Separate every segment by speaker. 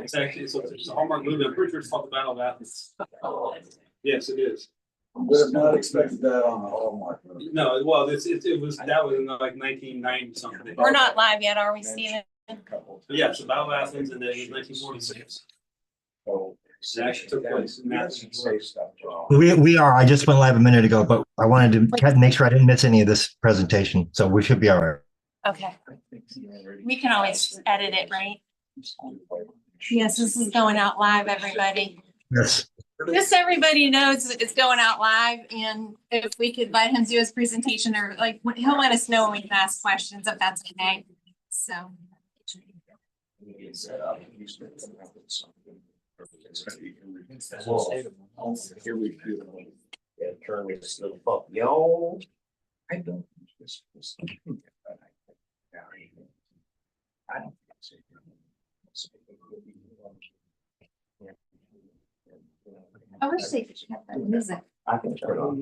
Speaker 1: It's actually, it's a Hallmark movie. I'm pretty sure it's called The Battle of Athens. Yes, it is.
Speaker 2: Would have not expected that on a Hallmark movie.
Speaker 1: No, well, it was, that was in like 1990 something.
Speaker 3: We're not live yet, are we, Steven?
Speaker 1: Yeah, it's the Battle of Athens, and then it was 1946. It actually took place in Athens.
Speaker 4: We are. I just went live a minute ago, but I wanted to make sure I didn't miss any of this presentation, so we should be all right.
Speaker 3: Okay. We can always edit it, right? Yes, this is going out live, everybody.
Speaker 4: Yes.
Speaker 3: Just so everybody knows it's going out live, and if we could let him do his presentation, or like, he'll let us know when we can ask questions, if that's okay. So.
Speaker 2: Here we go.
Speaker 5: Yeah, turn this little fuck, yo.
Speaker 2: I don't. I don't.
Speaker 3: I wish they could have that music.
Speaker 5: I can turn it on.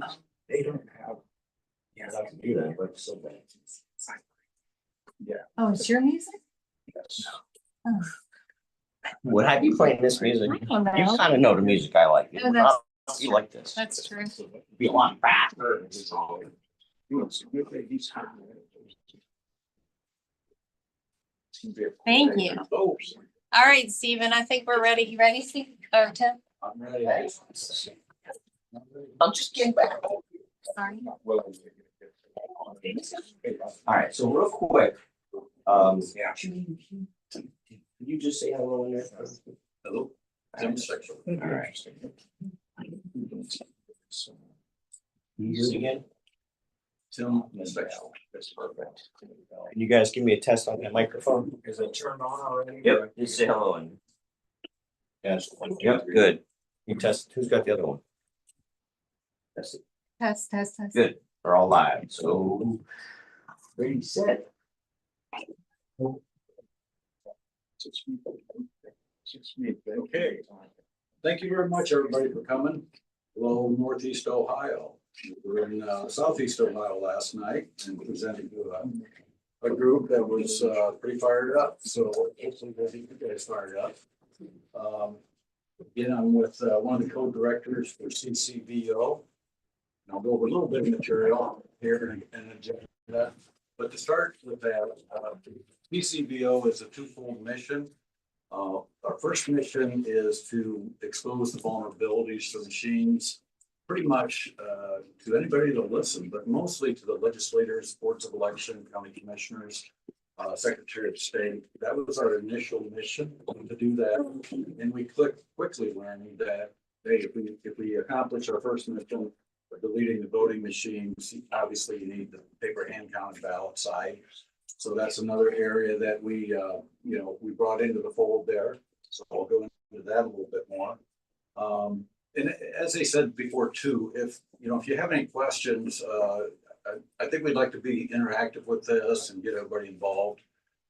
Speaker 5: They don't have. Yeah, I can do that, but it's so bad.
Speaker 2: Yeah.
Speaker 3: Oh, it's your music?
Speaker 2: Yes.
Speaker 3: Oh.
Speaker 5: What have you playing this music?
Speaker 3: I don't know.
Speaker 5: You kind of know the music I like.
Speaker 3: Oh, that's-
Speaker 5: You like this.
Speaker 3: That's true.
Speaker 5: Be a lot faster.
Speaker 3: Thank you. All right, Steven, I think we're ready. You ready, Steve? Or Tim?
Speaker 2: I'm ready.
Speaker 5: I'm just getting back.
Speaker 3: Sorry.
Speaker 5: All right, so real quick, can you just say hello in there?
Speaker 2: Hello. Tim section.
Speaker 5: All right. Use it again.
Speaker 2: Tim section. That's perfect.
Speaker 5: Can you guys give me a test on that microphone?
Speaker 2: Is it turned on already?
Speaker 5: Yep, just say hello and. Yes, yep, good. You test, who's got the other one? That's it,
Speaker 3: Test, test, test.
Speaker 5: good, we're all live, so. Ready, set.
Speaker 2: Okay. Thank you very much, everybody, for coming. Hello, Northeast Ohio. We were in Southeast Ohio last night and presented to a group that was pretty fired up. So hopefully we'll keep you guys fired up. Again, I'm with one of the co-directors for CCBO. And I'll go over a little bit of material here and agenda. But to start with that, CCBO is a twofold mission. Our first mission is to expose the vulnerabilities to machines, pretty much to anybody to listen, but mostly to the legislators, boards of election, county commissioners, Secretary of State. That was our initial mission to do that. And we quickly learned that, hey, if we accomplish our first mission of deleting the voting machines, obviously you need the paper hand counted ballot side. So that's another area that we brought into the fold there. So I'll go into that a little bit more. And as I said before too, if you have any questions, I think we'd like to be interactive with this and get everybody involved.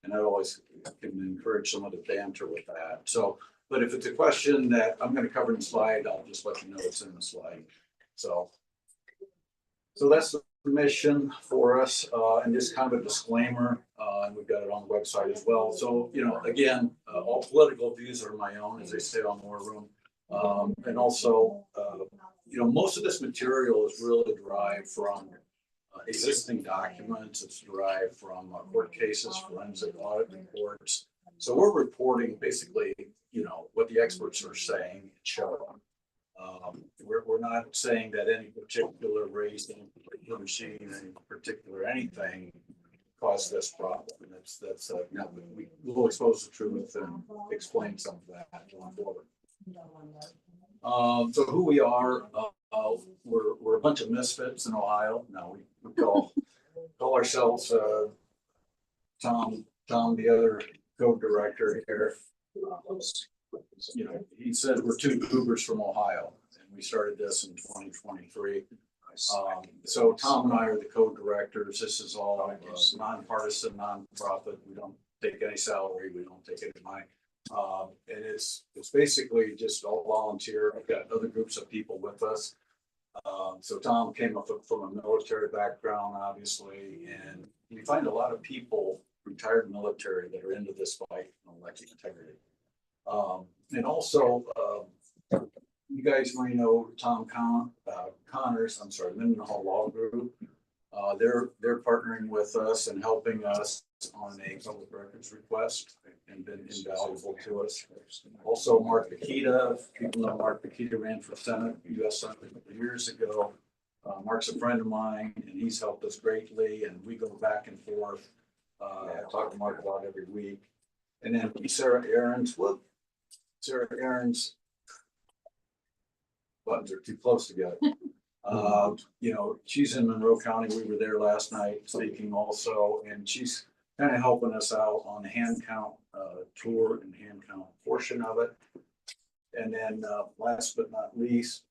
Speaker 2: And I always can encourage someone to banter with that. So, but if it's a question that I'm going to cover in the slide, I'll just let you know it's in the slide. So that's the mission for us, and just kind of a disclaimer, and we've got it on the website as well. So, again, all political views are my own, as they say on War Room. And also, most of this material is really derived from existing documents. It's derived from court cases, forensic audit reports. So we're reporting basically, what the experts are saying and showing. We're not saying that any particular race, any particular machine, any particular anything caused this problem. That's we will expose the truth and explain some of that going forward. So who we are, we're a bunch of misfits in Ohio. No, we call ourselves Tom, the other co-director here. He said we're two cougars from Ohio, and we started this in 2023. So Tom and I are the co-directors. This is all nonpartisan, nonprofit. We don't take any salary. We don't take any money. And it's basically just all volunteer. I've got other groups of people with us. So Tom came up from a military background, obviously, and you find a lot of people, retired military, that are into this fight on election integrity. And also, you guys might know Tom Connors, I'm sorry, Mendenhall Law Group. They're partnering with us and helping us on a public records request and been invaluable to us. Also, Mark Bakita, people know Mark Bakita ran for Senate, US Senate years ago. Mark's a friend of mine and he's helped us greatly and we go back and forth. I talk to Mark about every week. And then Sarah Aaron's buttons are too close together. She's in Monroe County. We were there last night speaking also, and she's kind of helping us out on the hand count tour and hand count portion of it. And then last but not least,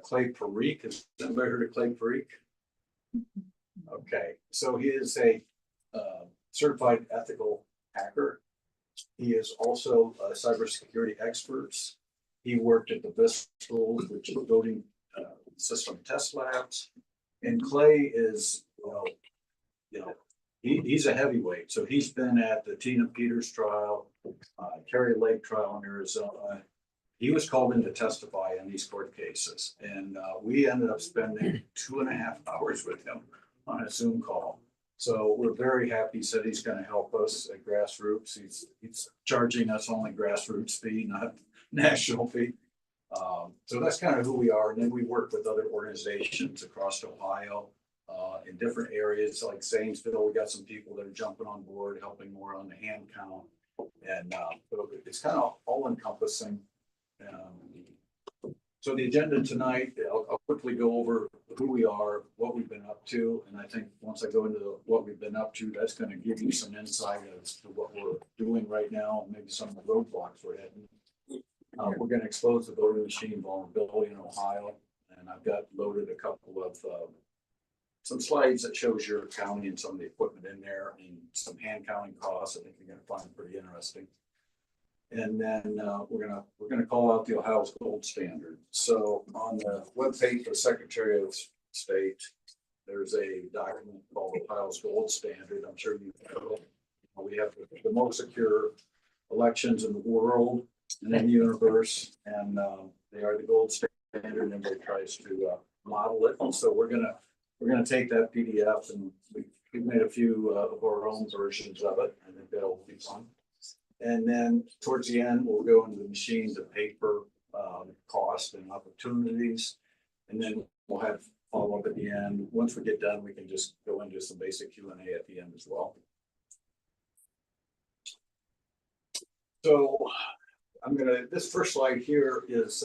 Speaker 2: Clay Parikh. Has anybody heard of Clay Parikh? Okay, so he is a certified ethical hacker. He is also a cybersecurity expert. He worked at the Bristol, which is voting system test labs. And Clay is, he's a heavyweight. So he's been at the Tina Peters trial, Kerry Lake trial in Arizona. He was called in to testify in these court cases. And we ended up spending 2.5 hours with him on a Zoom call. So we're very happy. He said he's going to help us at grassroots. He's charging us only grassroots fee, not national fee. So that's kind of who we are. And then we work with other organizations across Ohio in different areas like Zanesville. We got some people that are jumping on board, helping more on the hand count. And it's kind of all encompassing. So the agenda tonight, I'll quickly go over who we are, what we've been up to. And I think once I go into what we've been up to, that's going to give you some insight as to what we're doing right now, and maybe some of the roadblocks we're heading. We're going to expose the voting machine vulnerability in Ohio. And I've got loaded a couple of some slides that shows your county and some of the equipment in there and some hand counting costs. I think you're going to find pretty interesting. And then we're gonna call out the Ohio's gold standard. So on the webpage for the Secretary of State, there's a document called Ohio's gold standard. I'm sure you've heard of it. We have the most secure elections in the world and in the universe, and they are the gold standard, and everybody tries to model it. And so we're gonna take that PDF, and we've made a few of our own versions of it. I think that'll be fun. And then towards the end, we'll go into the machine, the paper cost and opportunities. And then we'll have follow up at the end. Once we get done, we can just go into some basic Q&A at the end as well. So this first slide here is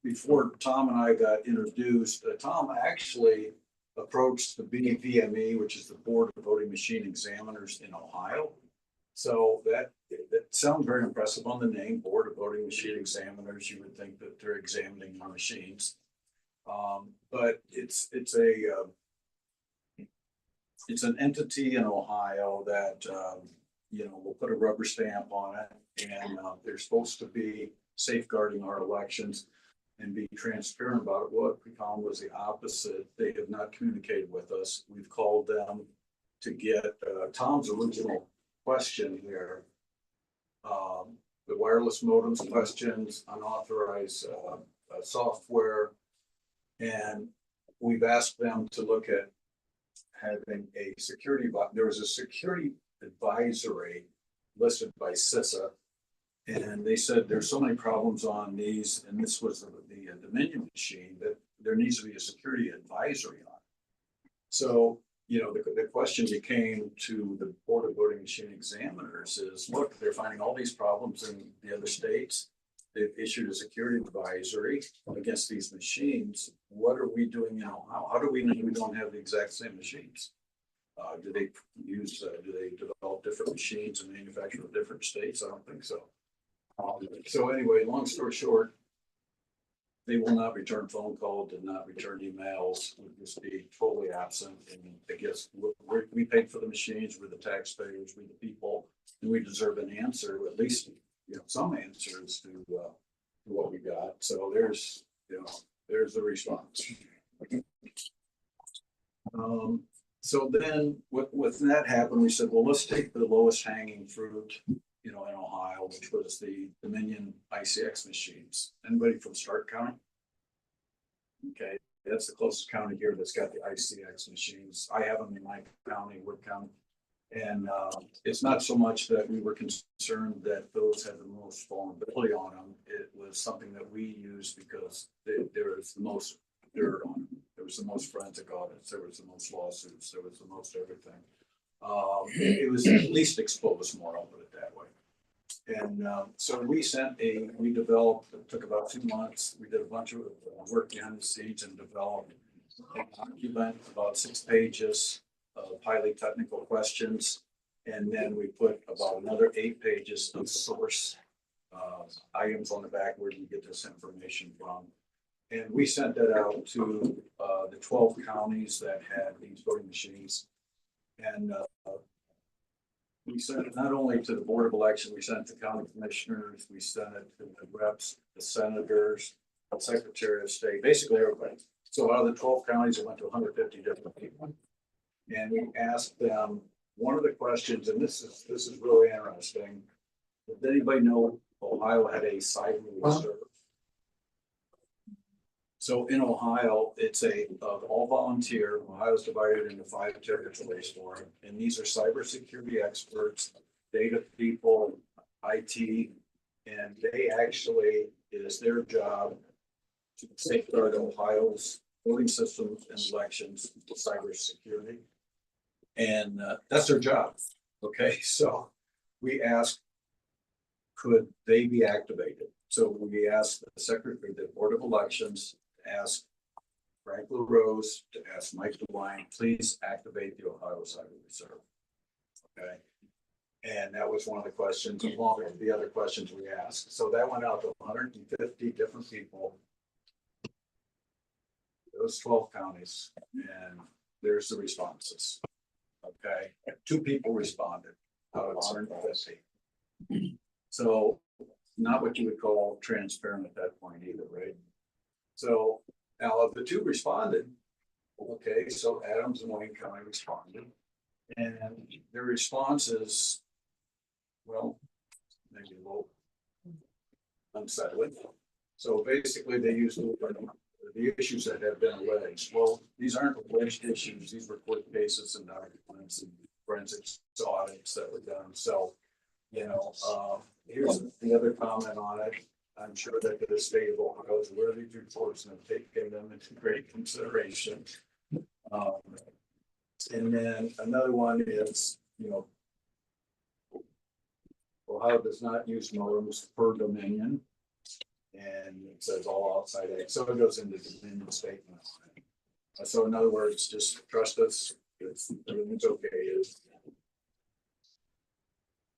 Speaker 2: before Tom and I got introduced. Tom actually approached the BVME, which is the Board of Voting Machine Examiners in Ohio. So that sounds very impressive on the name, Board of Voting Machine Examiners. You would think that they're examining our machines, but it's an entity in Ohio that will put a rubber stamp on it, and they're supposed to be safeguarding our elections and be transparent about it. What we found was the opposite. They have not communicated with us. We've called them to get Tom's original question here. The wireless modems questions, unauthorized software, and we've asked them to look at having a security. There was a security advisory listed by CISA, and they said there's so many problems on these, and this was the Dominion machine, that there needs to be a security advisory on it. So the question became to the Board of Voting Machine Examiners is, look, they're finding all these problems in the other states. They've issued a security advisory against these machines. What are we doing now? How do we know we don't have the exact same machines? Do they develop different machines and manufacture in different states? I don't think so. So anyway, long story short, they will not return phone calls, did not return emails, would just be totally absent. And I guess we paid for the machines, we're the taxpayers, we're the people, and we deserve an answer, at least some answers to what we got. So there's the response. So then with that happened, we said, well, let's take the lowest hanging fruit in Ohio, which was the Dominion ICX machines. Anybody from Stark County? Okay, that's the closest county here that's got the ICX machines. I have them in my county, Wood County. And it's not so much that we were concerned that those had the most vulnerability on them. It was something that we used because there was the most dirt on them. There was the most forensic audits. There was the most lawsuits. There was the most everything. It was at least exposed more, I'll put it that way. And so we developed, it took about 2 months. We did a bunch of work behind the scenes and developed a document about 6 pages of highly technical questions. And then we put about another 8 pages of source items on the back where you get this information from. And we sent that out to the 12 counties that had these voting machines. And we sent it not only to the Board of Election, we sent it to county commissioners, we sent it to the reps, the senators, the Secretary of State, basically everybody. So out of the 12 counties, it went to 150 different people. And we asked them, one of the questions, and this is really interesting. Did anybody know Ohio had a cyber reserve? So in Ohio, it's all volunteer. Ohio's divided into 5 territories for it. And these are cybersecurity experts, data people, IT, and they actually, it is their job to safeguard Ohio's voting systems and elections to cybersecurity. And that's their job. Okay, so we asked, could they be activated? So we asked the Secretary, the Board of Elections, to ask Frank LaRose, to ask Mike DeWine, please activate the Ohio Cyber Reserve. Okay. And that was one of the questions, along with the other questions we asked. So that went out to 150 different people. Those 12 counties, and there's the responses. Okay, 2 people responded out of 150. So not what you would call transparent at that point either, right? So now of the 2 responded, okay, so Adams and Wayne County responded, and their responses, well, maybe a little unsettling. So basically they used the issues that have been alleged. Well, these aren't alleged issues. These were court cases and documents and forensic audits that were done. So, here's the other comment on it. I'm sure that the state of Ohio is aware of these reports and have taken them into great consideration. And then another one is, Ohio does not use modems per Dominion. And it says all outside eggs. So it goes into the Dominion statement. So in other words, just trust us. Everything's okay.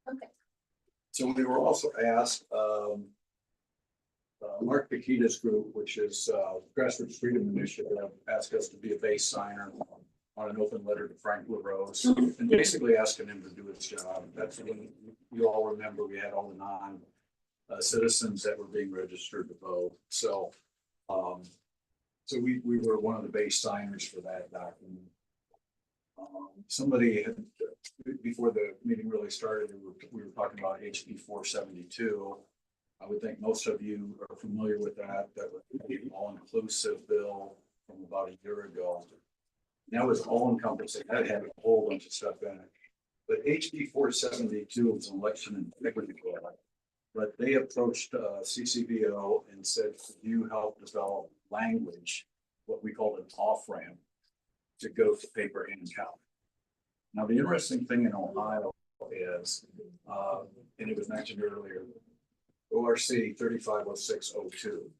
Speaker 3: Okay.
Speaker 2: So we were also asked, Mark Paquita's group, which is Grassroots Freedom Initiative, asked us to be a base signer on an open letter to Frank LaRose, and basically asking him to do his job. That's when you all remember we had all the citizens that were being registered to vote. So, so we were one of the base signers for that document. Somebody had, before the meeting really started, we were talking about HB 472. I would think most of you are familiar with that. That was an all-inclusive bill from about a year ago. That was all-encompassing. That had a whole bunch of stuff in it. But HB 472 was an election integrity bill. But they approached CCBO and said, could you help develop language, what we call an off-ramp, to go to paper and count? Now, the interesting thing in Ohio is, and it was mentioned earlier, ORC 350602.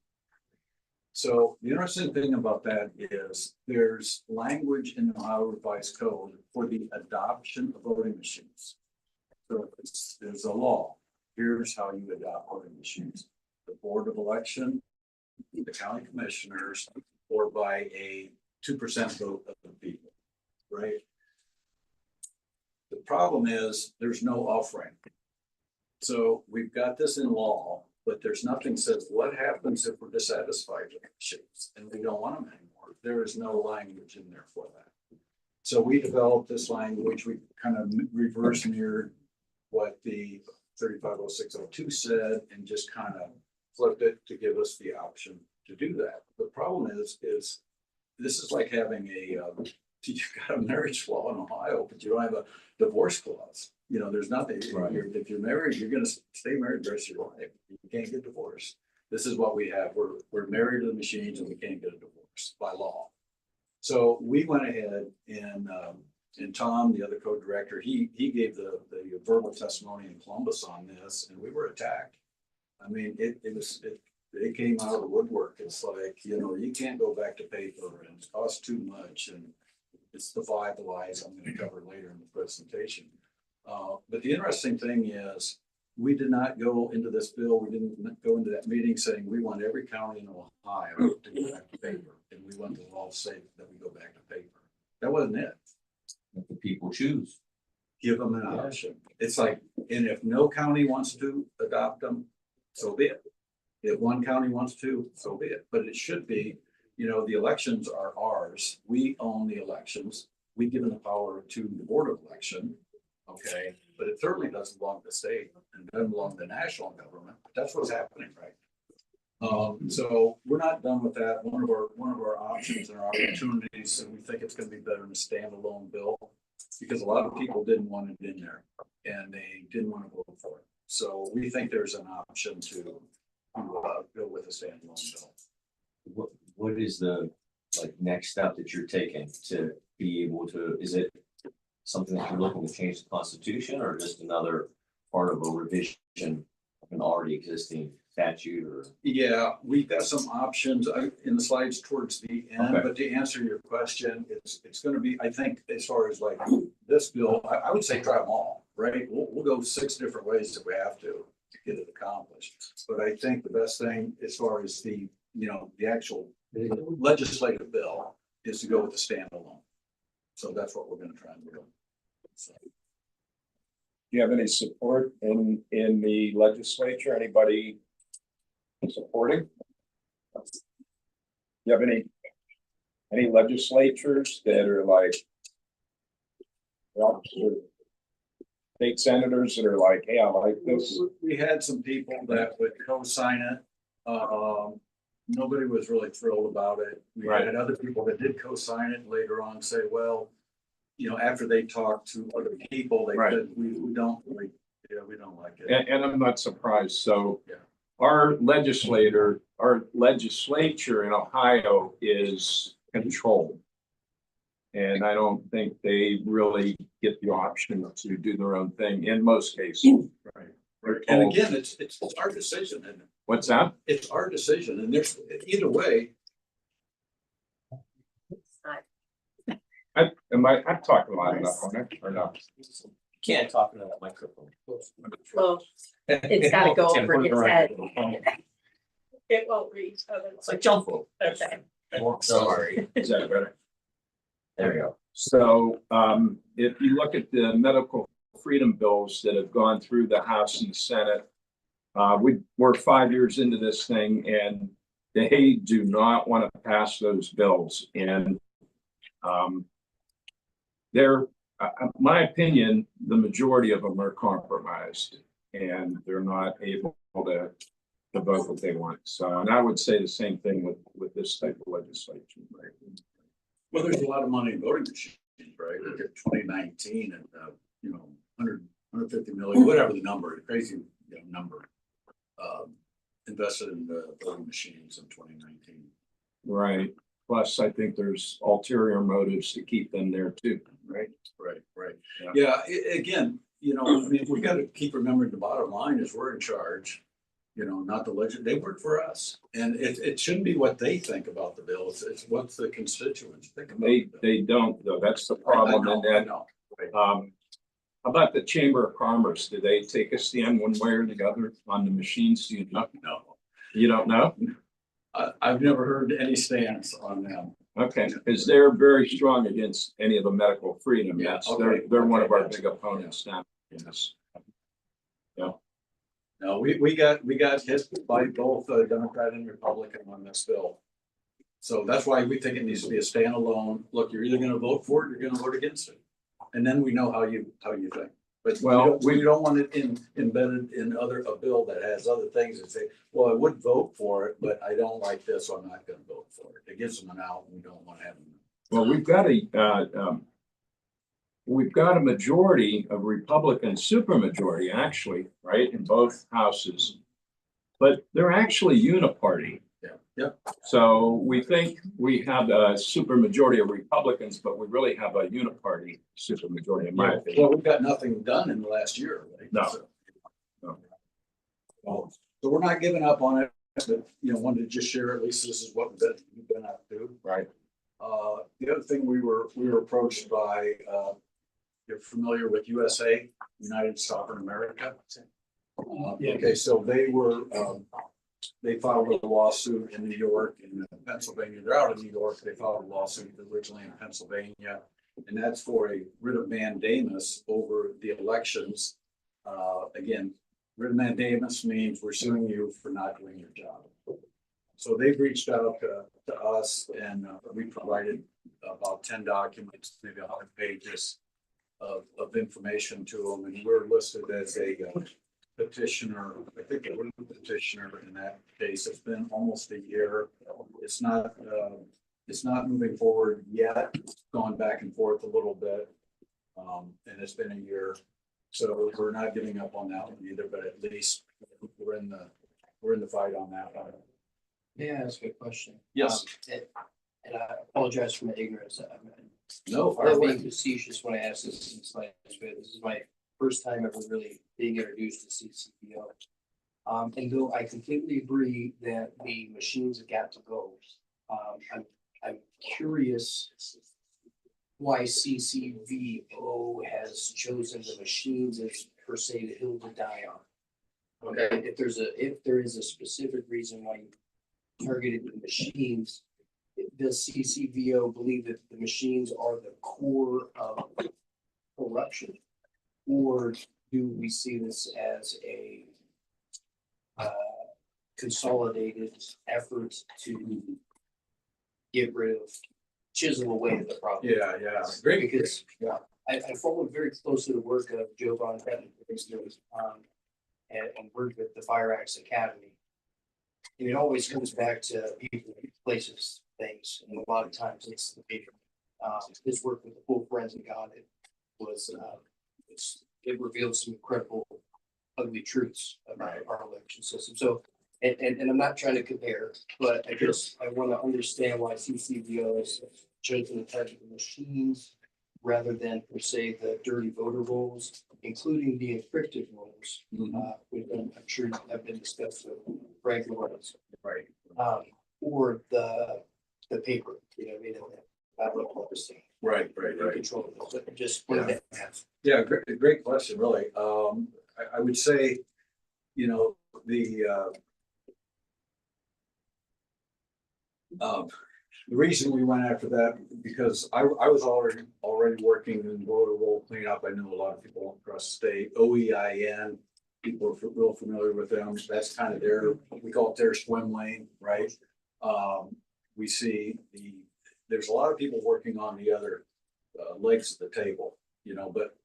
Speaker 2: So the interesting thing about that is there's language in the Ohio Revised Code for the adoption of voting machines. So there's a law. Here's how you adopt voting machines: the Board of Election, the county commissioners, or by a 2% vote of the people, right? The problem is there's no off-ramp. So we've got this in law, but there's nothing says what happens if we're dissatisfied with the machines and we don't want them anymore. There is no language in there for that. So we developed this language. We kind of reverse mirrored what the 350602 said, and just kind of flipped it to give us the option to do that. The problem is this is like having you've got a marriage law in Ohio, but you don't have a divorce clause. You know, there's nothing,
Speaker 5: Right.
Speaker 2: if you're married, you're gonna stay married the rest of your life. You can't get divorced. This is what we have. We're married to the machines and we can't get a divorce by law. So we went ahead and Tom, the other code director, he gave the verbal testimony in Columbus on this, and we were attacked. I mean, it came out of the woodwork. It's like, you know, you can't go back to paper and it costs too much, and it's the 5 lies I'm going to cover later in the presentation. But the interesting thing is, we did not go into this bill, we didn't go into that meeting saying we want every county in Ohio to go back to paper, and we want the law to say that we go back to paper. That wasn't it.
Speaker 5: Let the people choose.
Speaker 2: Give them an option. It's like, and if no county wants to adopt them, so be it. If one county wants to, so be it. But it should be, you know, the elections are ours. We own the elections. We give them the power to the Board of Election. Okay, but it certainly doesn't belong to the state and doesn't belong to the national government. But that's what's happening, right? So we're not done with that. One of our options and our opportunities, and we think it's going to be better in a standalone bill, because a lot of people didn't want it in there and they didn't want to vote for it. So we think there's an option to go with a standalone bill.
Speaker 5: What is the next step that you're taking to be able to, is it something that you're looking to change the Constitution, or just another part of a revision of an already existing statute? Or
Speaker 2: yeah, we've got some options in the slides towards the end,
Speaker 5: Okay.
Speaker 2: But to answer your question, it's going to be, I think, as far as like this bill, I would say try them all, right? We'll go 6 different ways if we have to get it accomplished. But I think the best thing as far as the actual legislative bill is to go with the standalone. So that's what we're going to try and do. So.
Speaker 6: Do you have any support in the legislature? Anybody supporting? You have any legislatures that are like, well, state senators that are like, hey, I like this?
Speaker 2: We had some people that would co-sign it. Nobody was really thrilled about it. We
Speaker 6: Right.
Speaker 2: had other people that did co-sign it later on say, well, you know, after they talked to other people, they
Speaker 6: Right.
Speaker 2: said, we don't really, we don't like it.
Speaker 6: And I'm not surprised. So
Speaker 2: Yeah.
Speaker 6: our legislature in Ohio is controlled. And I don't think they really get the option to do their own thing in most cases.
Speaker 2: Right.
Speaker 6: They're
Speaker 2: And
Speaker 6: told-
Speaker 2: again, it's our decision, and
Speaker 6: What's that?
Speaker 2: it's our decision, and there's either way.
Speaker 6: I'm talking loud enough on it or not?
Speaker 5: you can't talk into that microphone.
Speaker 7: Well, it's gotta go
Speaker 5: Tim,
Speaker 7: over
Speaker 5: put it
Speaker 7: his
Speaker 5: around.
Speaker 7: head. It won't reach.
Speaker 5: It's like jump rope.
Speaker 7: Okay.
Speaker 5: Sorry.
Speaker 6: Is that better?
Speaker 5: There we go.
Speaker 6: So if you look at the medical freedom bills that have gone through the House and the Senate, we're 5 years into this thing, and they do not want to pass those bills. And my opinion, the majority of them are compromised, and they're not able to vote what they want. So, and I would say the same thing with this type of legislation, right?
Speaker 2: Well, there's a lot of money in voting machines, right? Look at 2019 and, 150 million, whatever the number, crazy number, invested in the voting machines in 2019.
Speaker 6: Right. Plus, I think there's ulterior motives to keep them there too.
Speaker 2: Right, right, right.
Speaker 6: Yeah.
Speaker 2: Yeah, again, I mean, we got to keep remembering the bottom line is we're in charge. Not the legend. They work for us, and it shouldn't be what they think about the bill. It's what the constituents think about. the bill.
Speaker 6: They don't though. That's the
Speaker 2: I
Speaker 6: problem.
Speaker 2: know,
Speaker 6: And
Speaker 2: I
Speaker 6: then,
Speaker 2: know. Right.
Speaker 6: how about the Chamber of Commerce? Do they take a stand one way or the other on the machines? Do you know?
Speaker 2: No,
Speaker 6: You don't know?
Speaker 2: I've never heard any stance on them.
Speaker 6: Okay, because they're very strong against any of the medical freedom.
Speaker 2: Yeah,
Speaker 6: Yes,
Speaker 2: okay,
Speaker 6: they're one of our
Speaker 2: gotcha.
Speaker 6: big opponents now. Yes.
Speaker 2: No, we got hit by both Democrat and Republican on this bill. So that's why we think it needs to be a standalone. Look, you're either going to vote for it, or you're going to vote against it, and then we know how you think. But
Speaker 6: Well,
Speaker 2: we don't want it embedded in a bill that has other things that say, well, I would vote for it, but I don't like this, so I'm not gonna vote for it. It gives them an out, and we don't want to have them.
Speaker 6: Well, we've got a majority of Republican supermajority, actually, right, in both houses. But they're actually uniparty.
Speaker 2: Yeah.
Speaker 6: So we think we have a supermajority of Republicans, but we really have a uniparty supermajority, in my
Speaker 2: Well,
Speaker 6: opinion.
Speaker 2: we've got nothing done in the last year, right?
Speaker 6: No.
Speaker 2: So-
Speaker 6: No.
Speaker 2: So we're not giving up on it, but, wanted to just share, at least this is what we've been up to.
Speaker 6: Right.
Speaker 2: The other thing, we were approached by, you're familiar with USA, United Sovereign America? Okay, so they filed a lawsuit in New York and Pennsylvania. They're out of New York. They filed a lawsuit originally in Pennsylvania. And that's for a writ of mandamus over the elections. Again, writ of mandamus means we're suing you for not doing your job. So they've reached out to us, and we provided about 10 documents, maybe 100 pages of information to them. And we're listed as a petitioner. I think it was a petitioner in that case. It's been almost a year. It's not moving forward yet. It's gone back and forth a little bit. And it's been a year. So we're not giving up on that one either, but at least we're in the fight on that one.
Speaker 8: Yeah, that's a good question.
Speaker 2: Yes.
Speaker 8: And I apologize for my ignorance.
Speaker 2: No, far
Speaker 8: I'm
Speaker 2: away.
Speaker 8: being facetious when I ask this. It's like, this is my first time ever really being introduced to CCPO. And though I completely agree that the machines have got to go, I'm curious why CCVO has chosen the machines as per se the hill to die on. Okay, if there is a specific reason why you targeted the machines, does CCVO believe that the machines are the core of corruption? Or do we see this as a consolidated effort to get rid of, chisel away at the problem?
Speaker 2: Yeah. Great.
Speaker 8: Because
Speaker 2: Yeah.
Speaker 8: I followed very closely the work of Joe Von Patten, and worked with the Fire Acts Academy. And it always comes back to people, places, things, and a lot of times it's the people. His work with the full forensic audit was, it revealed some incredible ugly truths about our election system. So, and I'm not trying to compare, but I want to understand why CCVO has chosen the type of machines rather than per se the dirty voter rolls, including the encrypted rolls, which I'm sure have been discussed with Frank Lawrence.
Speaker 2: Right.
Speaker 8: Or the paper, ballot posting.
Speaker 2: Right.
Speaker 8: Control of those, but just what that have.
Speaker 2: Yeah, great question, really. I would say, the reason we went after that, because I was already working in voter roll cleanup. I know a lot of people across the state, OEIN, people are real familiar with them. That's kind of we call it their swim lane, right? We see there's a lot of people working on the other legs of the table, but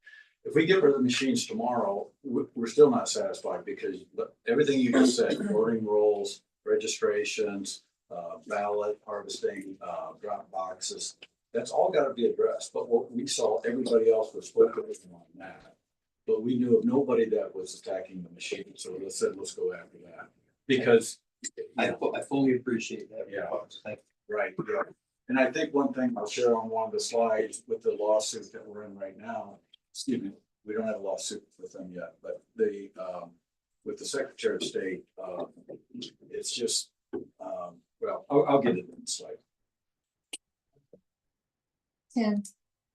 Speaker 2: if we get rid of the machines tomorrow, we're still not satisfied, because everything you just said, voting rolls, registrations, ballot harvesting, drop boxes, that's all got to be addressed. But what we saw, everybody else was focusing on that, but we knew of nobody that was attacking the machine. So let's go after that, because
Speaker 8: I fully appreciate that.
Speaker 2: Yeah.
Speaker 8: Thank you.
Speaker 2: right. Yeah. And I think one thing I'll share on one of the slides with the lawsuit that we're in right now, excuse me, we don't have a lawsuit with them yet, but with the Secretary of State, it's just, well, I'll get it in the slide.
Speaker 3: Tim,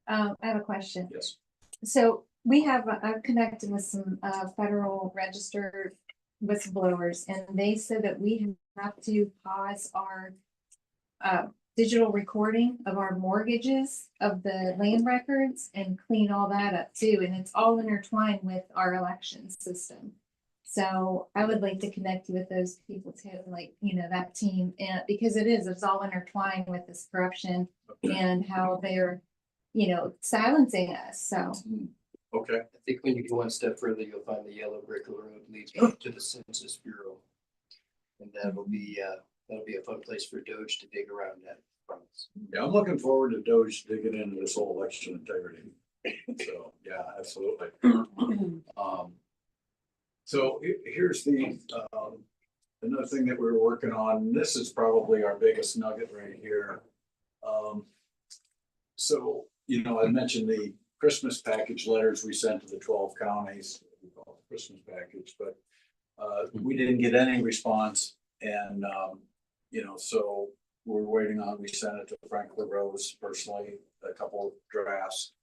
Speaker 3: I have a question.
Speaker 2: Yes.
Speaker 3: So I've connected with some federal registered whistleblowers, and they said that we have to pause our digital recording of our mortgages of the land records and clean all that up too. And it's all intertwined with our election system. So I would like to connect you with those people too, that team, and because it's all intertwined with this corruption and how they're, silencing us. So
Speaker 2: Okay,
Speaker 8: I think when you go one step further, you'll find the yellow brick road leads up to the Census Bureau. And that'll be a fun place for Doge to dig around at.
Speaker 2: yeah, I'm looking forward to Doge digging into this whole election integrity. So, yeah, absolutely. So here's the, another thing that we're working on. This is probably our biggest nugget right here. So, you know, I mentioned the Christmas package letters we sent to the 12 counties, we call it Christmas package, but we didn't get any response. And, you know, so we're waiting on, we sent it to Frank LaRose personally, a couple of drafts,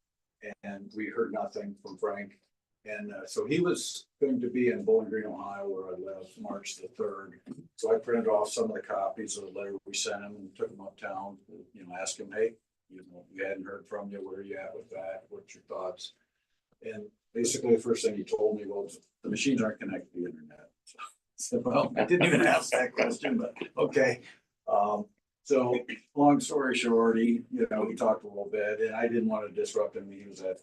Speaker 2: and we heard nothing from Frank. And so he was going to be in Bowling Green, Ohio, where I live, March the 3rd. So I printed off some of the copies of the letter we sent him and took him uptown, you know, asked him, hey, you know, we hadn't heard from you, where are you at with that? What's your thoughts? And basically the first thing he told me was the machines aren't connected to the internet. So, well, I didn't even ask that question, but okay. So long story short, he, you know, we talked a little bit and I didn't want to disrupt him. He was at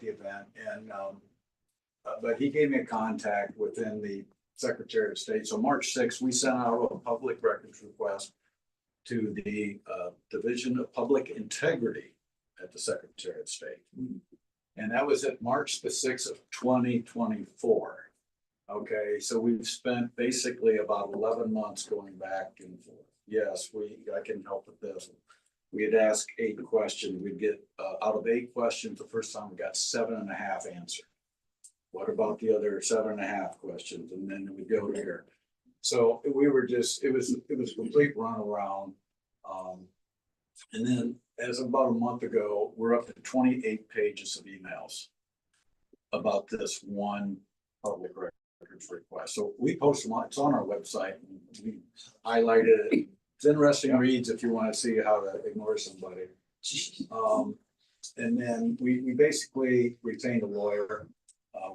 Speaker 2: the event and, but he gave me a contact within the Secretary of State. So March 6th, we sent out a public records request to the Division of Public Integrity at the Secretary of State. And that was at March the 6th of 2024. Okay, so we've spent basically about 11 months going back and forth. Yes, I can help with this. We had asked 8 questions. We'd get out of 8 questions, the first time we got 7.5 answered. What about the other 7.5 questions? And then we go here. So we were just, it was a complete runaround. And then as of about a month ago, we're up to 28 pages of emails about this one public records request. So we post them, it's on our website. We highlighted it. It's interesting reads if you want to see how to ignore somebody. And then we basically retained a lawyer,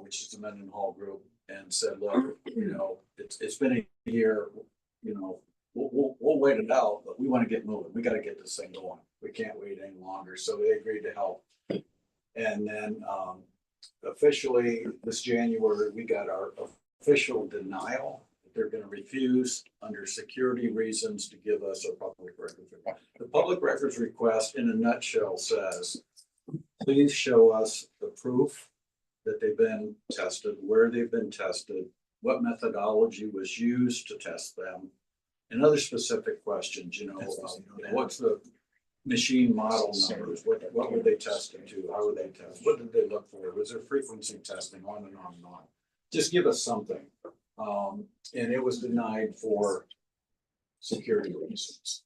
Speaker 2: which is the Mendenhall Group, and said, look, you know, it's been a year, you know, we'll wait it out, but we want to get moving. We got to get this thing going. We can't wait any longer. So they agreed to help. And then officially this January, we got our official denial. They're going to refuse under security reasons to give us a public records request. The public records request in a nutshell says, please show us the proof that they've been tested, where they've been tested, what methodology was used to test them, and other specific questions, you know, what's the machine model numbers, what were they tested to, how were they tested, what did they look for, was there frequency testing, on and on and on. Just give us something. And it was denied for security reasons.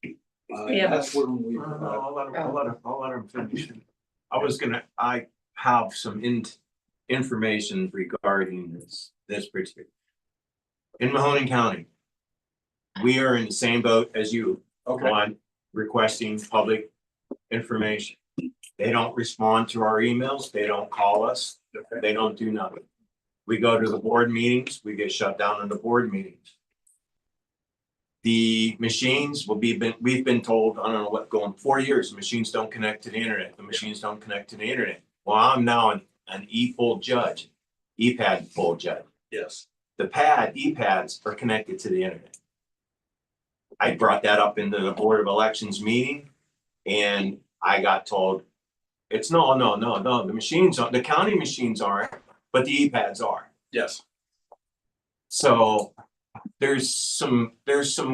Speaker 7: Yeah.
Speaker 2: That's when we.
Speaker 9: I'll let him finish. I have some information regarding this particular. In Mahoning County, we are in the same boat as you on requesting public information. They don't respond to our emails. They don't call us. They don't do nothing. We go to the board meetings. We get shut down in the board meetings. The machines we've been told, I don't know what, going 4 years, the machines don't connect to the internet. The machines don't connect to the internet. Well, I'm now an E-full judge, EPAD full judge.
Speaker 2: Yes.
Speaker 9: The EPADs are connected to the internet. I brought that up into the Board of Elections meeting and I got told it's no, the machines, the county machines aren't, but the EPADs are.
Speaker 2: Yes.
Speaker 9: So there's some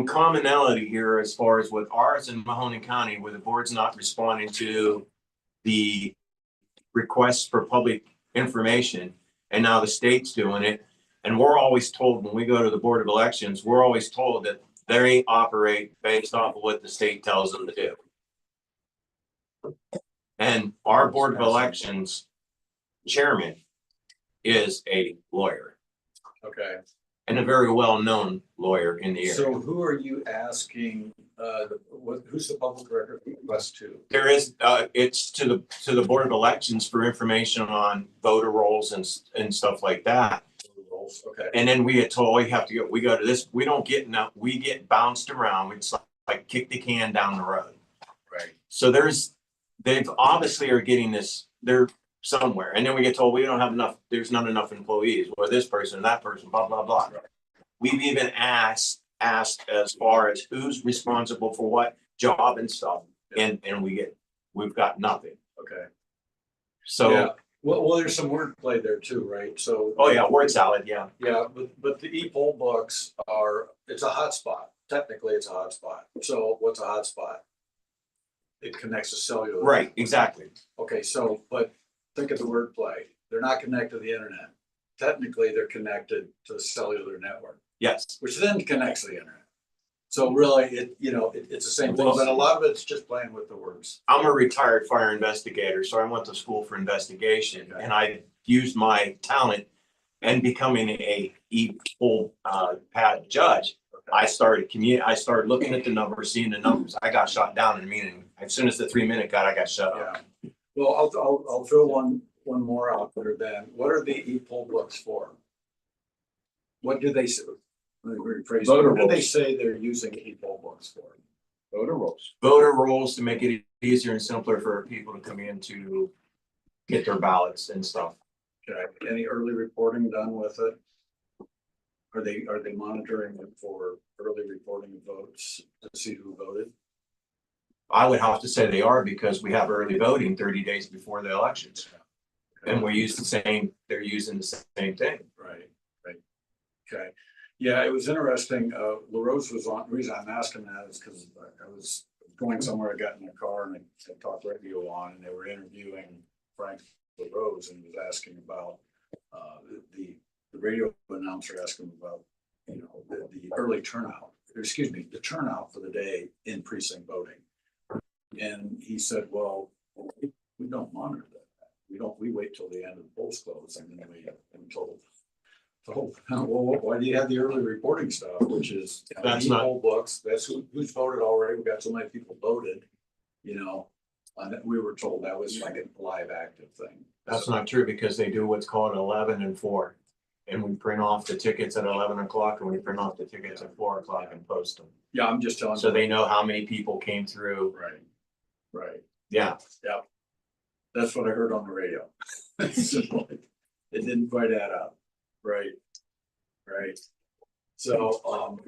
Speaker 9: commonality here as far as with ours in Mahoning County, where the board's not responding to the requests for public information, and now the state's doing it. And we're always told when we go to the Board of Elections, we're always told that they operate based off of what the state tells them to do. And our Board of Elections chairman is a lawyer.
Speaker 2: Okay.
Speaker 9: And a very well-known lawyer in the area.
Speaker 2: So who are you asking, who's the public record request to?
Speaker 9: There is, it's to the Board of Elections for information on voter rolls and stuff like that.
Speaker 2: Okay.
Speaker 9: And then we get told we go to this, we don't get enough, we get bounced around. It's like kick the can down the road.
Speaker 2: Right.
Speaker 9: So they've obviously are getting this, somewhere. And then we get told we don't have enough, there's not enough employees, or this person, that person, blah, blah, blah. We've even asked as far as who's responsible for what job and stuff, and we've got nothing.
Speaker 2: Okay.
Speaker 9: So,
Speaker 2: Yeah, well, there's some wordplay there too, right? So.
Speaker 9: oh yeah, word salad, yeah.
Speaker 2: Yeah, but the e-poll books it's a hotspot. Technically, it's a hotspot. So what's a hotspot? It connects to cellular.
Speaker 9: Right, exactly.
Speaker 2: Okay, so, but think of the wordplay. They're not connected to the internet. Technically, they're connected to the cellular network,
Speaker 9: Yes.
Speaker 2: which then connects to the internet. So really, it's the same thing, but a lot of it's just playing with the words.
Speaker 9: I'm a retired fire investigator, so I went to school for investigation, and I used my talent and becoming a e-poll pad judge. I started looking at the numbers, seeing the numbers. I got shot down in a meeting. As soon as the 3-minute got, I got shut up.
Speaker 2: Yeah. Well, I'll throw one more out there then. What are the e-poll books for? What do they say? Let me rephrase.
Speaker 6: Voter
Speaker 2: What do they
Speaker 6: rolls.
Speaker 2: say they're using e-poll books for?
Speaker 6: Voter rolls.
Speaker 9: Voter rolls to make it easier and simpler for people to come in to get their ballots and stuff.
Speaker 2: Okay, any early reporting done with it? Are they monitoring it for early reporting of votes to see who voted?
Speaker 9: I would have to say they are, because we have early voting 30 days before the elections. And they're using the same thing.
Speaker 2: Right. Okay. Yeah, it was interesting. LaRose was on, the reason I'm asking that is because I was going somewhere, I got in a car and I talked radio on, and they were interviewing Frank LaRose, and he was asking about the radio announcer asked him about, the early turnout, the turnout for the day in precinct voting. And he said, well, we don't monitor that. We wait till the end of the polls close, and then we told, well, why do you have the early reporting stuff, which is
Speaker 9: That's not-
Speaker 2: poll books, that's who's voted already, we got so many people voted, and we were told that was like a live active thing.
Speaker 9: That's not true, because they do what's called 11 and 4. And we print off the tickets at 11 o'clock, and we print off the tickets at 4 o'clock and post them.
Speaker 2: Yeah, I'm just telling you.
Speaker 9: So they know how many people came through.
Speaker 2: Right.
Speaker 9: Yeah.
Speaker 2: That's what I heard on the radio. So, it didn't quite add up. Right. So, all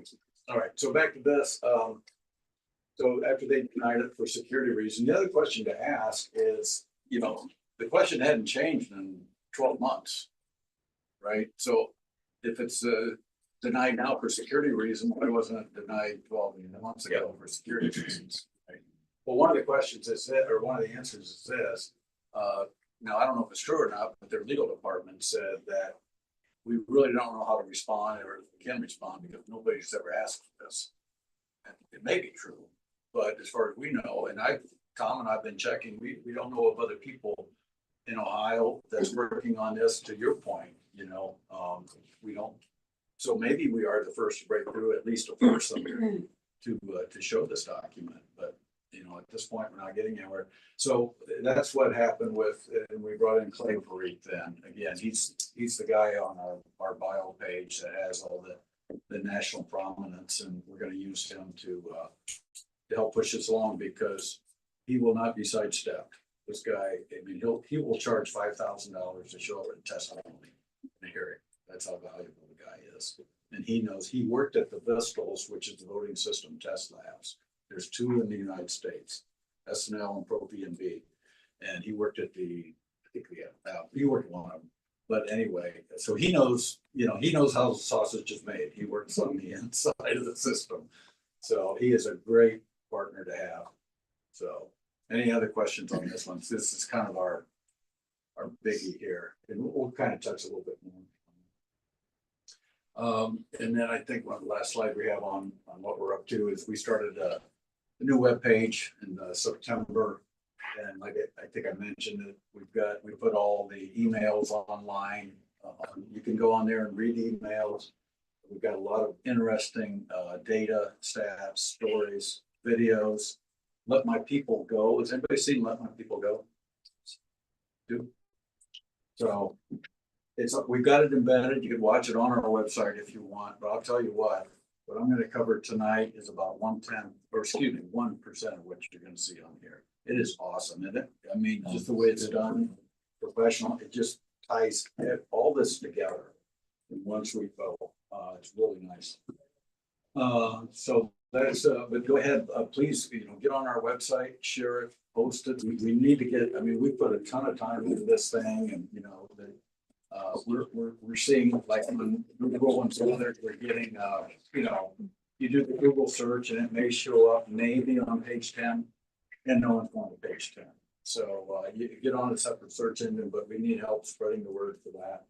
Speaker 2: right, so back to this. So after they denied it for security reasons, the other question to ask is, the question hadn't changed in 12 months. Right? So if it's denied now for security reasons, why wasn't it denied 12 months ago for security reasons? Right? Well, one of the questions is that, or one of the answers is this. Now, I don't know if it's true or not, but their legal department said that we really don't know how to respond, or if we can respond, because nobody's ever asked for this. And it may be true, but as far as we know, and Tom and I've been checking, we don't know of other people in Ohio that's working on this, to your point, we don't. So maybe we are the first to break through, at least to force them to show this document, but at this point, we're not getting anywhere. So that's what happened with, and we brought in Clay Parikh then. Again, he's the guy on our bio page that has all the national prominence, and we're gonna use him to help push this along, because he will not be sidestepped. This guy, he will charge $5,000 to show up and testimony in a hearing. That's how valuable the guy is. And he knows, he worked at the Vistals, which is the voting system test labs. There's 2 in the United States, SNL and ProPNB. And he worked at he worked at one of them. But anyway, so he knows, he knows how the sausage is made. He works on the inside of the system. So he is a great partner to have. So any other questions on this one? This is kind of our biggie here, and we'll kind of touch a little bit more. And then I think one of the last slide we have on what we're up to is we started a new webpage in September. And like I think I mentioned it, we put all the emails online. You can go on there and read the emails. We've got a lot of interesting data, stats, stories, videos. Let My People Go. Has anybody seen Let My People Go? So we've got it embedded. You can watch it on our website if you want, but I'll tell you what I'm going to cover tonight is about 1% of what you're going to see on here. It is awesome, isn't it? I mean, just the way it's done. professional. It just ties all this together in one sweet bow. It's really nice. So that's, but go ahead, please, get on our website, share it, post it. We need to get, I mean, we put a ton of time into this thing and, we're seeing like when Google and some others, we're getting, you do the Google search and it may show up maybe on page 10 and no one's going to page 10. So, you get on a separate search engine, but we need help spreading the word for that.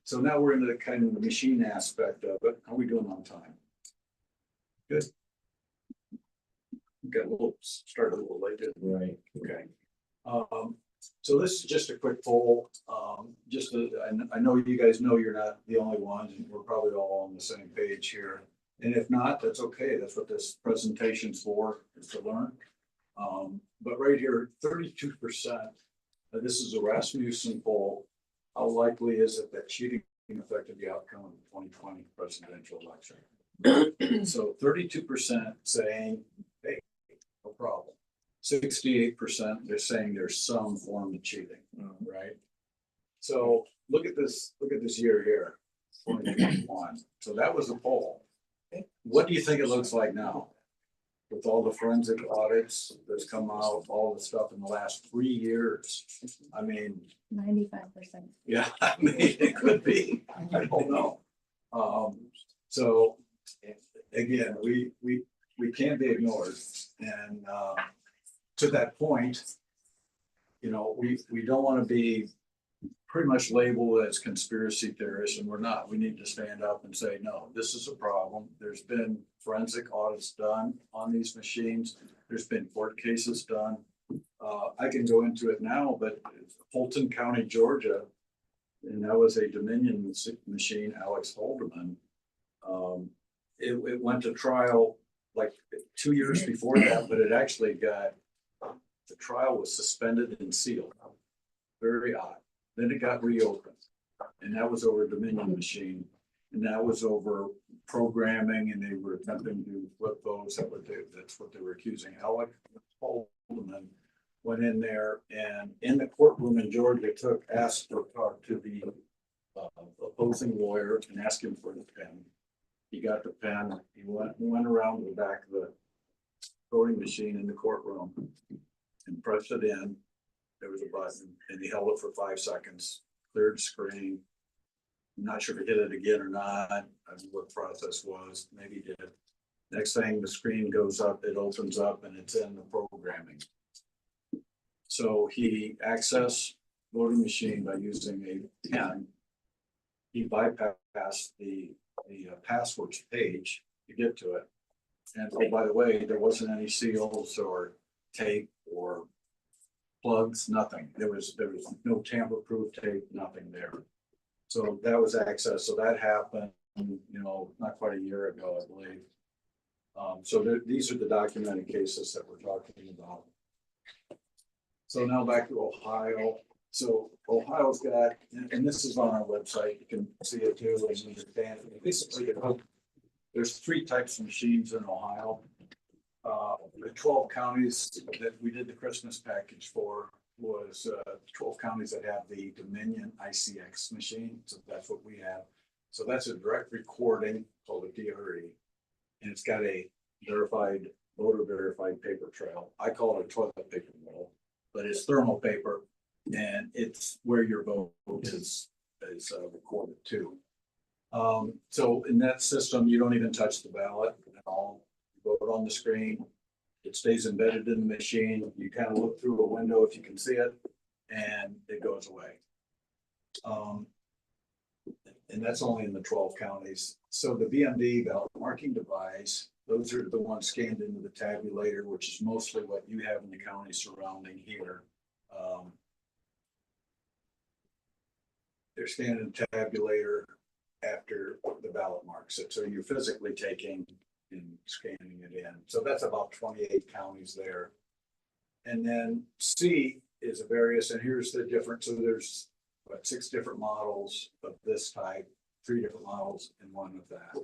Speaker 2: So now we're into the kind of the machine aspect of it. How are we doing on time? Good. Got a little, started a little late, didn't we?
Speaker 5: Right.
Speaker 2: Okay. So this is just a quick poll. I know you guys know you're not the only ones, and we're probably all on the same page here. And if not, that's okay. That's what this presentation's for, is to learn. But right here, 32%. This is a Rasmussen poll. How likely is it that cheating affected the outcome of the 2020 presidential election? So 32% saying, hey, no problem. 68%, they're saying there's some form of cheating, right? So look at this year here, 2021. So that was a poll. What do you think it looks like now? With all the forensic audits that's come out, all the stuff in the last 3 years. I mean,
Speaker 3: 95%.
Speaker 2: yeah, I mean, it could be, I don't know. So again, we can't be ignored. And to that point, we don't want to be pretty much labeled as conspiracy theorists, and we're not. We need to stand up and say, no, this is a problem. There's been forensic audits done on these machines. There's been court cases done. I can go into it now, but Fulton County, Georgia, and that was a Dominion machine, Alex Haldeman. It went to trial like 2 years before that, but it actually the trial was suspended and sealed. Very odd. Then it got reopened, and that was over a Dominion machine, and that was over programming, and they were attempting to flip those. That's what they were accusing. Alex Haldeman went in there, and in the courtroom in Georgia, asked to talk to the opposing lawyer and ask him for the pen. He got the pen. He went around to the back of the voting machine in the courtroom and pressed it in. There was a button, and he held it for 5 seconds, cleared the screen. I'm not sure if he hit it again or not. I don't know what the process was. Maybe he did. Next thing, the screen goes up, it opens up, and it's in the programming. So he accessed voting machine by using a pen. He bypassed the passwords page to get to it. And oh, by the way, there wasn't any seals or tape or plugs, nothing. There was no tamper-proof tape, nothing there. So that was access. So that happened, not quite a year ago, I believe. So these are the documented cases that we're talking about. So now back to Ohio. So Ohio's got, and this is on our website, you can see it too, and understand. Basically, there's 3 types of machines in Ohio. The 12 counties that we did the Christmas package for was 12 counties that have the Dominion ICX machine. So that's what we have. So that's a direct recording called a DRE. And it's got a voter verified paper trail. I call it a toilet paper roll, but it's thermal paper, and it's where your vote is recorded too. So in that system, you don't even touch the ballot at all. You vote on the screen. It stays embedded in the machine. You kind of look through a window if you can see it, and it goes away. And that's only in the 12 counties. So the VMD, ballot marking device, those are the ones scanned into the tabulator, which is mostly what you have in the county surrounding here. They're scanned in the tabulator after the ballot marks it. So you're physically taking and scanning it in. So that's about 28 counties there. And then C is a various, and here's the difference. So there's 6 different models of this type, 3 different models, and 1 of that.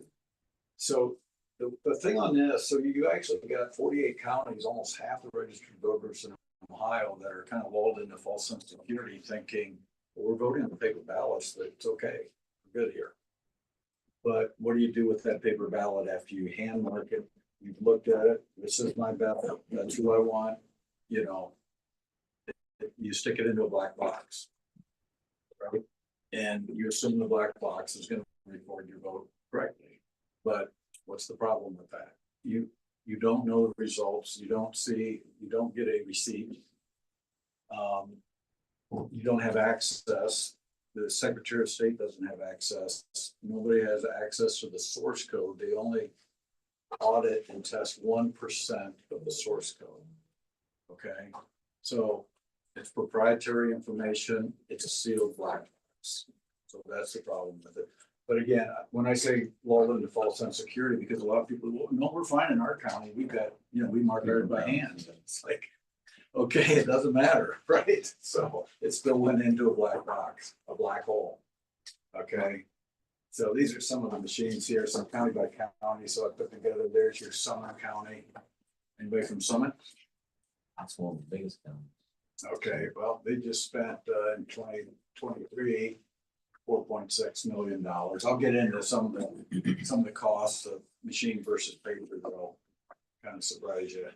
Speaker 2: So the thing on this, so you actually got 48 counties, almost half the registered voters in Ohio that are kind of lulled into false sense of security, thinking, well, we're voting on the paper ballots, that it's okay, we're good here. But what do you do with that paper ballot after you hand mark it? You've looked at it, this is my ballot, that's who I want, you know. You stick it into a black box. Right? And you assume the black box is gonna record your vote correctly. But what's the problem with that? You don't know the results, you don't get a receipt. You don't have access, the Secretary of State doesn't have access, nobody has access to the source code, they only audit and test 1% of the source code. Okay, so it's proprietary information, it's a sealed black box, so that's the problem with it. But again, when I say lull into false sense of security, because a lot of people, well, no, we're fine in our county, we've got, we mark ours by hand, it's like, okay, it doesn't matter, right? So it still went into a black box, a black hole. Okay, so these are some of the machines here, some county by county, so I put together, there's your Summit County. Anybody from Summit?
Speaker 5: That's one of the biggest counties.
Speaker 2: Okay, well, they just spent in 2023, $4.6 million. I'll get into some of the costs of machine versus paper, that'll kind of surprise you.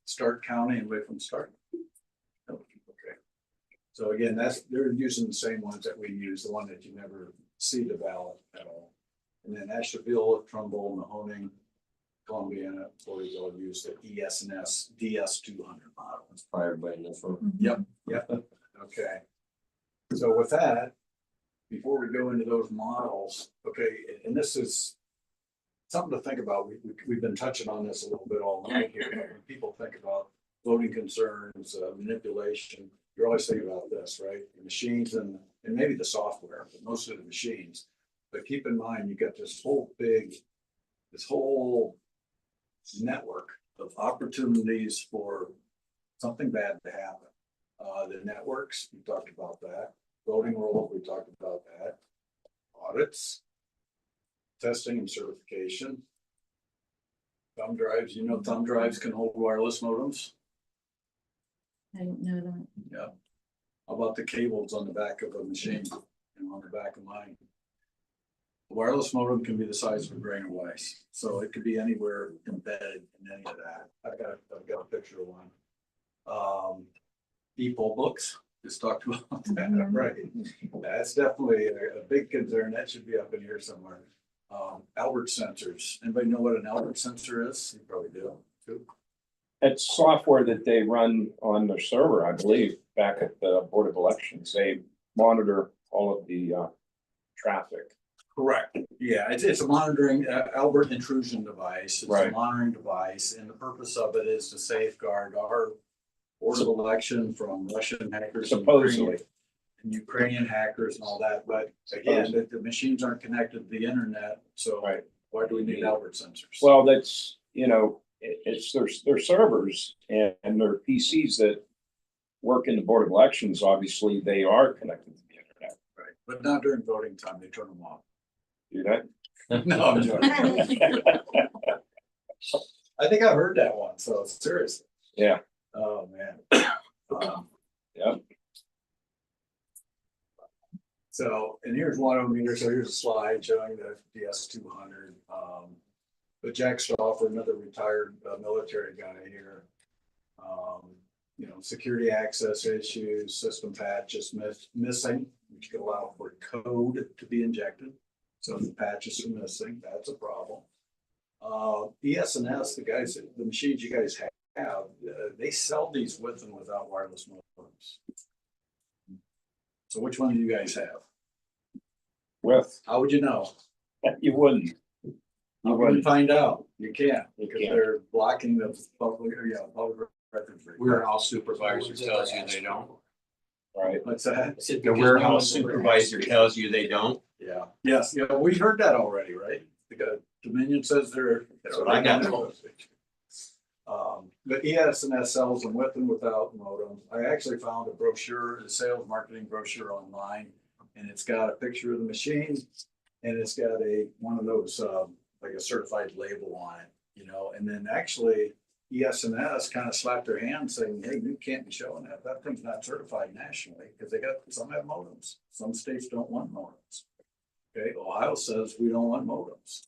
Speaker 2: Stark County and Wickham Stark. Okay. So again, they're using the same ones that we use, the one that you never see the ballot at all. And then Ashtabula, Trumbull, Mahoning, Columbiana, Floresville use the ES&S DS200 model.
Speaker 5: That's probably everybody in this room.
Speaker 2: Yep. Okay. So with that, before we go into those models, okay, and this is something to think about. We've been touching on this a little bit all night here. But when people think about voting concerns, manipulation, you're always thinking about this, right? The machines and maybe the software, but mostly the machines. But keep in mind, you got this whole network of opportunities for something bad to happen. The networks, we talked about that. Voting rolls, we talked about that. Audits, testing and certification. Thumb drives, thumb drives can hold wireless modems.
Speaker 3: I didn't know that.
Speaker 2: Yeah. How about the cables on the back of a machine, on the back of mine? The wireless modem can be the size of a grain of rice, so it could be anywhere embedded in any of that. I've got a picture of one. E-poll books, just talked about that, right? That's definitely a big concern. That should be up in here somewhere. Albert sensors. Anybody know what an Albert sensor is? You probably do too.
Speaker 6: It's software that they run on their server, I believe, back at the Board of Elections. They monitor all of the traffic.
Speaker 2: Correct. Yeah, it's a monitoring Albert intrusion device. It's a
Speaker 6: Right.
Speaker 2: monitoring device, and the purpose of it is to safeguard our Board of Election from Russian hackers. and
Speaker 6: Supposedly.
Speaker 2: Ukrainian hackers and all that. But again, the machines aren't connected to the internet, so
Speaker 6: Right.
Speaker 2: why do we need Albert sensors?
Speaker 6: Well, that's, it's their servers and their PCs that work in the Board of Elections. Obviously, they are connected to the internet.
Speaker 2: Right, but not during voting time. They turn them off.
Speaker 6: Do that?
Speaker 2: No, I'm joking. I think I heard that one, so seriously.
Speaker 6: Yeah.
Speaker 2: Oh, man.
Speaker 6: Yeah.
Speaker 2: So, and here's one of them here. So here's a slide showing the DS200. But Jack Stauffer, another retired military guy here. Security access issues, system patches missing, which could allow for code to be injected. So if the patches are missing, that's a problem. ES&S, the machines you guys have, they sell these with and without wireless modems. So which one do you guys have?
Speaker 6: With,
Speaker 2: How would you know?
Speaker 6: you wouldn't.
Speaker 2: You wouldn't find out. You can't, because
Speaker 6: can't.
Speaker 2: they're blocking the public records.
Speaker 9: Warehouse supervisor tells you they don't.
Speaker 6: Right.
Speaker 2: What's that?
Speaker 8: I said
Speaker 9: The
Speaker 8: because no
Speaker 9: warehouse
Speaker 8: one's ever
Speaker 9: supervisor
Speaker 8: asked.
Speaker 9: tells you they don't.
Speaker 2: Yeah, yes, we heard that already, right? The Dominion says they're.
Speaker 9: That's what I got told.
Speaker 2: But ES&S sells them with and without modem. I actually found a brochure, a sales marketing brochure online, and it's got a picture of the machine, and it's got one of those, like a certified label on it, and then actually ES&S kind of slapped their hand saying, hey, you can't be showing that. That thing's not certified nationally because some have modems. Some states don't want modems. Okay, Ohio says we don't want modems.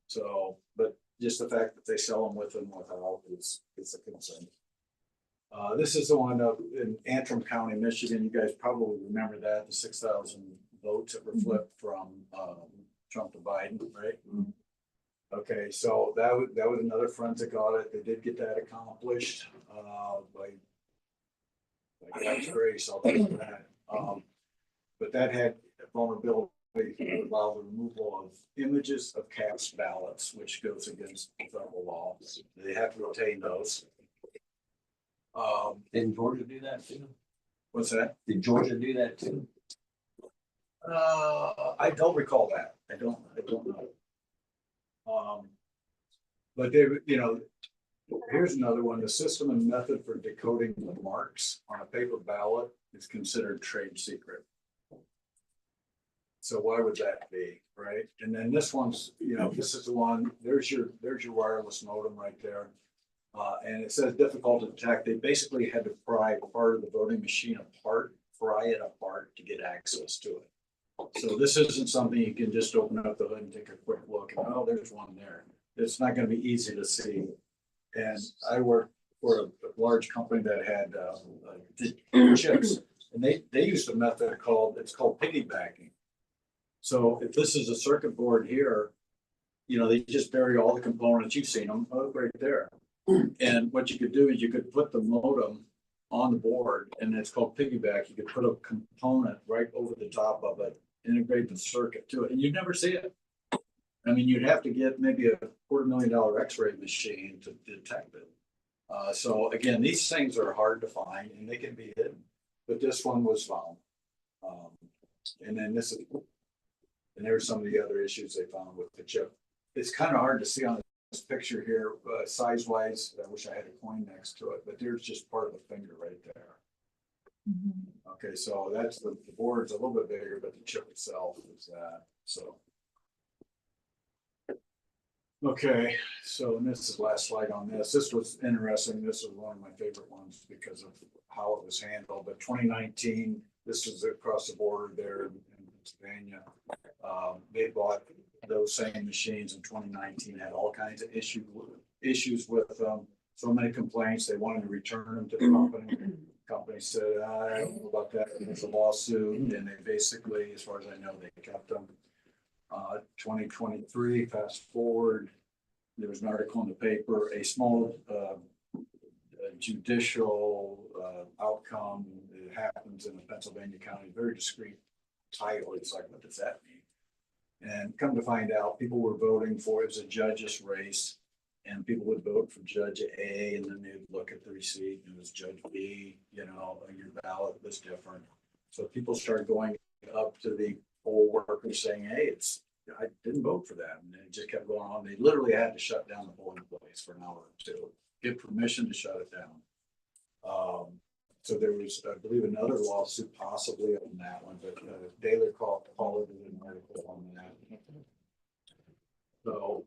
Speaker 2: So, but just the fact that they sell them with and without is a concern. This is the one up in Antrim County, Michigan. You guys probably remember that, the 6,000 votes that were flipped from Trump to Biden, right? Okay, so that was another forensic audit. They did get that accomplished by God's grace, I'll tell you that. But that had vulnerability to allow the removal of images of cast ballots, which goes against federal law. They have to retain those.
Speaker 5: Didn't Georgia do that too?
Speaker 2: What's that?
Speaker 5: Did Georgia do that too?
Speaker 2: I don't recall that. I don't know. But they, here's another one. The system and method for decoding the marks on a paper ballot is considered trade secret. So why would that be, right? And then this one's, this is the one, there's your wireless modem right there. And it says difficult to detect. They basically had to pry part of the voting machine apart, pry it apart to get access to it. So this isn't something you can just open up the hood and take a quick look and, oh, there's one there. It's not going to be easy to see. And I worked for a large company that had chips, and they used a method called piggybacking. So if this is a circuit board here, they just bury all the components. You've seen them right there. And what you could do is you could put the modem on the board, and it's called piggyback. You could put a component right over the top of it, integrate the circuit to it, and you'd never see it. I mean, you'd have to get maybe a $250,000 X-ray machine to detect it. So again, these things are hard to find and they can be hidden, but this one was found. And then and there's some of the other issues they found with the chip. It's kind of hard to see on this picture here, size-wise. I wish I had a coin next to it, but there's just part of the finger right there. Okay, so that's the board's a little bit bigger, but the chip itself is that. So. Okay, so and this is the last slide on this. This was interesting. This is one of my favorite ones because of how it was handled. But 2019, this is across the border there in Pennsylvania. They bought those same machines in 2019, had all kinds of issues with them. So many complaints. They wanted to return them to the company. The company said, I don't know about that. There's a lawsuit, and they basically, as far as I know, they kept them. 2023, fast forward, there was an article in the paper, a small judicial outcome. It happens in the Pennsylvania County, very discreet title. It's like, what does that mean? And come to find out, people were voting for, it was a judge's race, and people would vote for Judge A, and then they'd look at the receipt, and it was Judge B, your ballot was different. So people started going up to the poll workers saying, hey, I didn't vote for that. And it just kept going on. They literally had to shut down the polling place for an hour or two, get permission to shut it down. So there was, I believe, another lawsuit possibly on that one, but Daily Call did an article on that. So,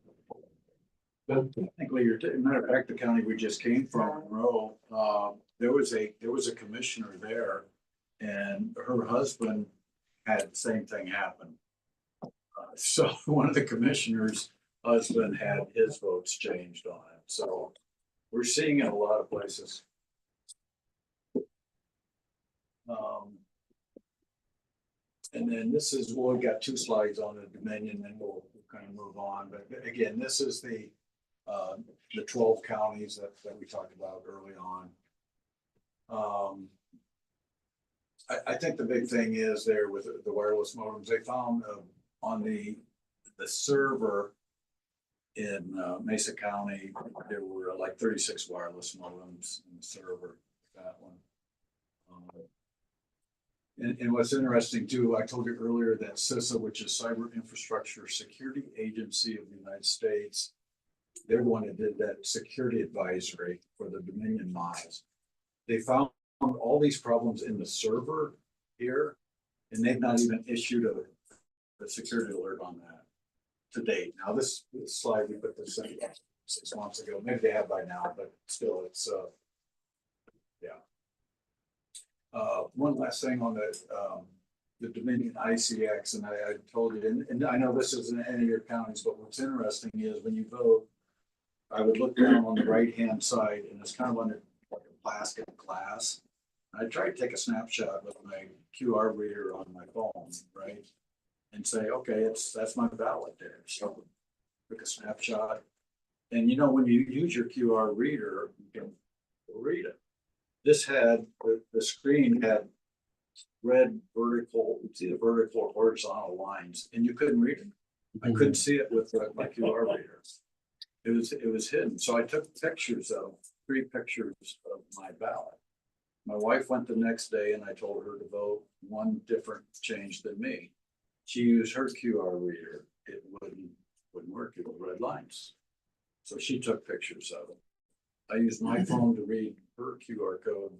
Speaker 2: but technically, matter of fact, the county we just came from, Monroe, there was a commissioner there, and her husband had the same thing happen. So one of the commissioners' husband had his votes changed on it. So we're seeing it a lot of places. And then this is, well, we've got 2 slides on the Dominion, then we'll kind of move on. But again, this is the 12 counties that we talked about early on. I think the big thing is there with the wireless modems, they found on the server in Mesa County, there were like 36 wireless modems in the server, that one. And what's interesting too, I told you earlier that CISA, which is Cyber Infrastructure Security Agency of the United States, they're the one that did that security advisory for the Dominion miles. They found all these problems in the server here, and they've not even issued a security alert on that to date. Now this slide, we put this in. 6 months ago. Maybe they have by now, but still, it's, yeah. One last thing on the Dominion ICX, and I told you, and I know this isn't any of your counties, but what's interesting is when you vote, I would look down on the right-hand side, and it's kind of under like a plastic glass. I tried to take a snapshot with my QR reader on my phone, right? And say, okay, that's my ballot there. So took a snapshot. And you know, when you use your QR reader, you can read it. This had, the screen had red vertical, see the vertical or horizontal lines, and you couldn't read it. I couldn't see it with my QR reader. It was hidden. So I took pictures of 3 pictures of my ballot. My wife went the next day and I told her to vote one different change than me. She used her QR reader. It wouldn't work. It was red lines. So she took pictures of it. I used my phone to read her QR code,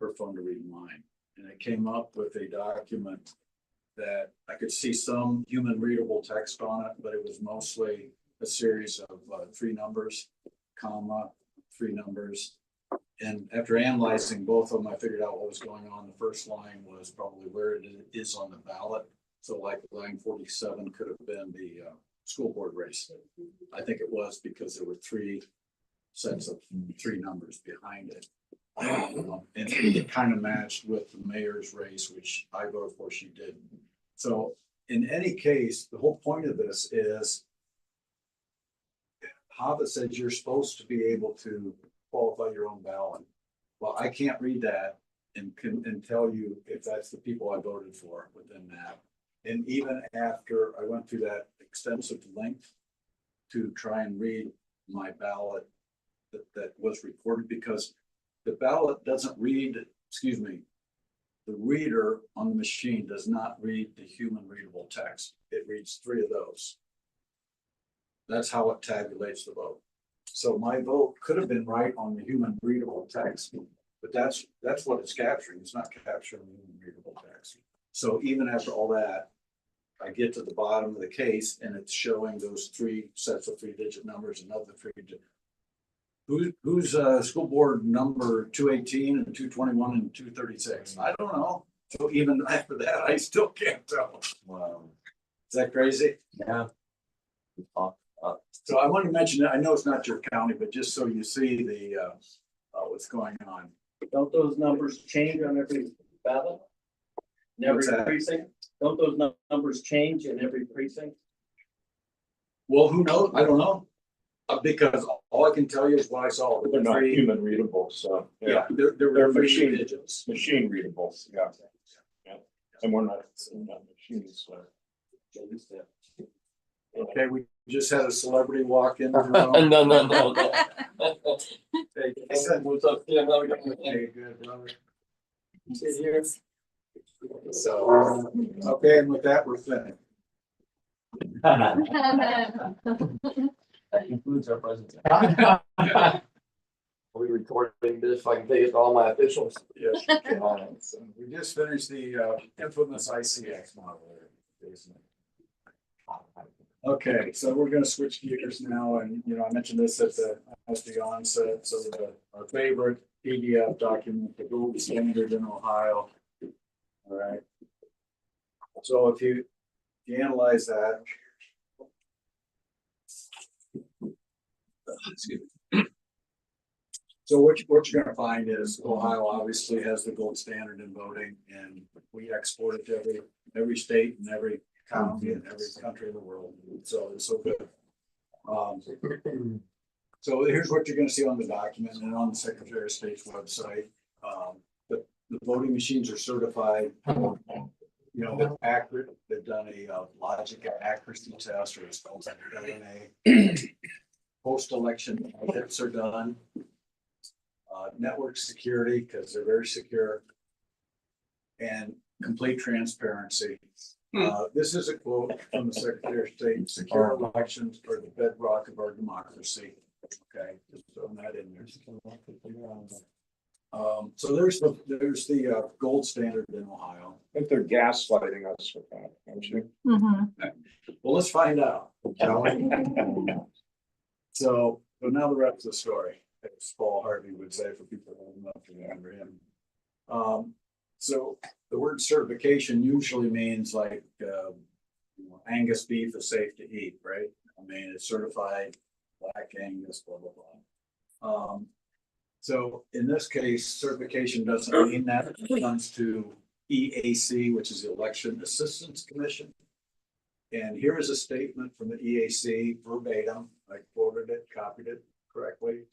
Speaker 2: her phone to read mine. And it came up with a document that I could see some human readable text on it, but it was mostly a series of 3 numbers, comma, 3 numbers. And after analyzing both of them, I figured out what was going on. The first line was probably where it is on the ballot. So like line 47 could have been the school board race. I think it was because there were 3 sets of 3 numbers behind it. And it kind of matched with the mayor's race, which I voted for, she didn't. So in any case, the whole point of this is Hobbit said you're supposed to be able to qualify your own ballot. Well, I can't read that and tell you if that's the people I voted for within that. And even after I went through that extensive length to try and read my ballot that was recorded, because the ballot doesn't read, excuse me, the reader on the machine does not read the human readable text. It reads 3 of those. That's how it tabulates the vote. So my vote could have been right on the human readable text, but that's what it's capturing. It's not capturing the human readable text. So even after all that, I get to the bottom of the case and it's showing those 3 sets of 3-digit numbers, another 3-digit. Who's school board number 218 and 221 and 236? I don't know. So even after that, I still can't tell.
Speaker 5: Wow.
Speaker 2: Is that crazy?
Speaker 5: Yeah.
Speaker 2: So I want to mention that, I know it's not your county, but just so you see the what's going on.
Speaker 1: Don't those numbers change on every ballot? In every
Speaker 2: What's that?
Speaker 1: precinct? Don't those numbers change in every precinct?
Speaker 2: Well, who knows? I don't know. Because all I can tell you is what I saw.
Speaker 6: They're not
Speaker 2: 3,
Speaker 6: human readable, so.
Speaker 2: yeah, there
Speaker 6: They're
Speaker 2: were 3
Speaker 6: machine.
Speaker 2: digits.
Speaker 6: Machine readable, yeah. Yeah. And we're not machines, so.
Speaker 2: Okay, we just had a celebrity walk in. No. Hey,
Speaker 1: What's up, Tim? How we doing?
Speaker 2: hey, good, brother.
Speaker 1: Sit here.
Speaker 2: So, okay, and with that, we're finished.
Speaker 1: That concludes our presentation. Are we recording this? So I can take it to all my officials?
Speaker 2: Yes. So we just finished the infamous ICX model there. Okay, so we're gonna switch gears now, and I mentioned this at the onset. So our favorite PDF document, the gold standard in Ohio. All right. So if you analyze that. Excuse me. So what you're gonna find is Ohio obviously has the gold standard in voting, and we export it to every state and every county in every country in the world. So it's so good. So here's what you're gonna see on the document and on the Secretary of State's website. The voting machines are certified. They're accurate. They've done a logic accuracy test, or it's called LNA. Post-election audits are done. Network security, because they're very secure. And complete transparency. This is a quote from the Secretary of State: "Secure elections are the bedrock of our democracy." Okay, just throwing that in there. So there's the gold standard in Ohio.
Speaker 6: I think they're gaslighting us with that, don't you?
Speaker 3: Mhm.
Speaker 2: Well, let's find out. shall we? So So now the rest of the story, as Paul Harvey would say for people old enough to remember him. So the word certification usually means like, Angus beef is safe to eat, right? I mean, it's certified black Angus, blah, blah, blah. So in this case, certification doesn't mean that. It comes to EAC, which is the Election Assistance Commission. And here is a statement from the EAC verbatim. I quoted it, copied it correctly.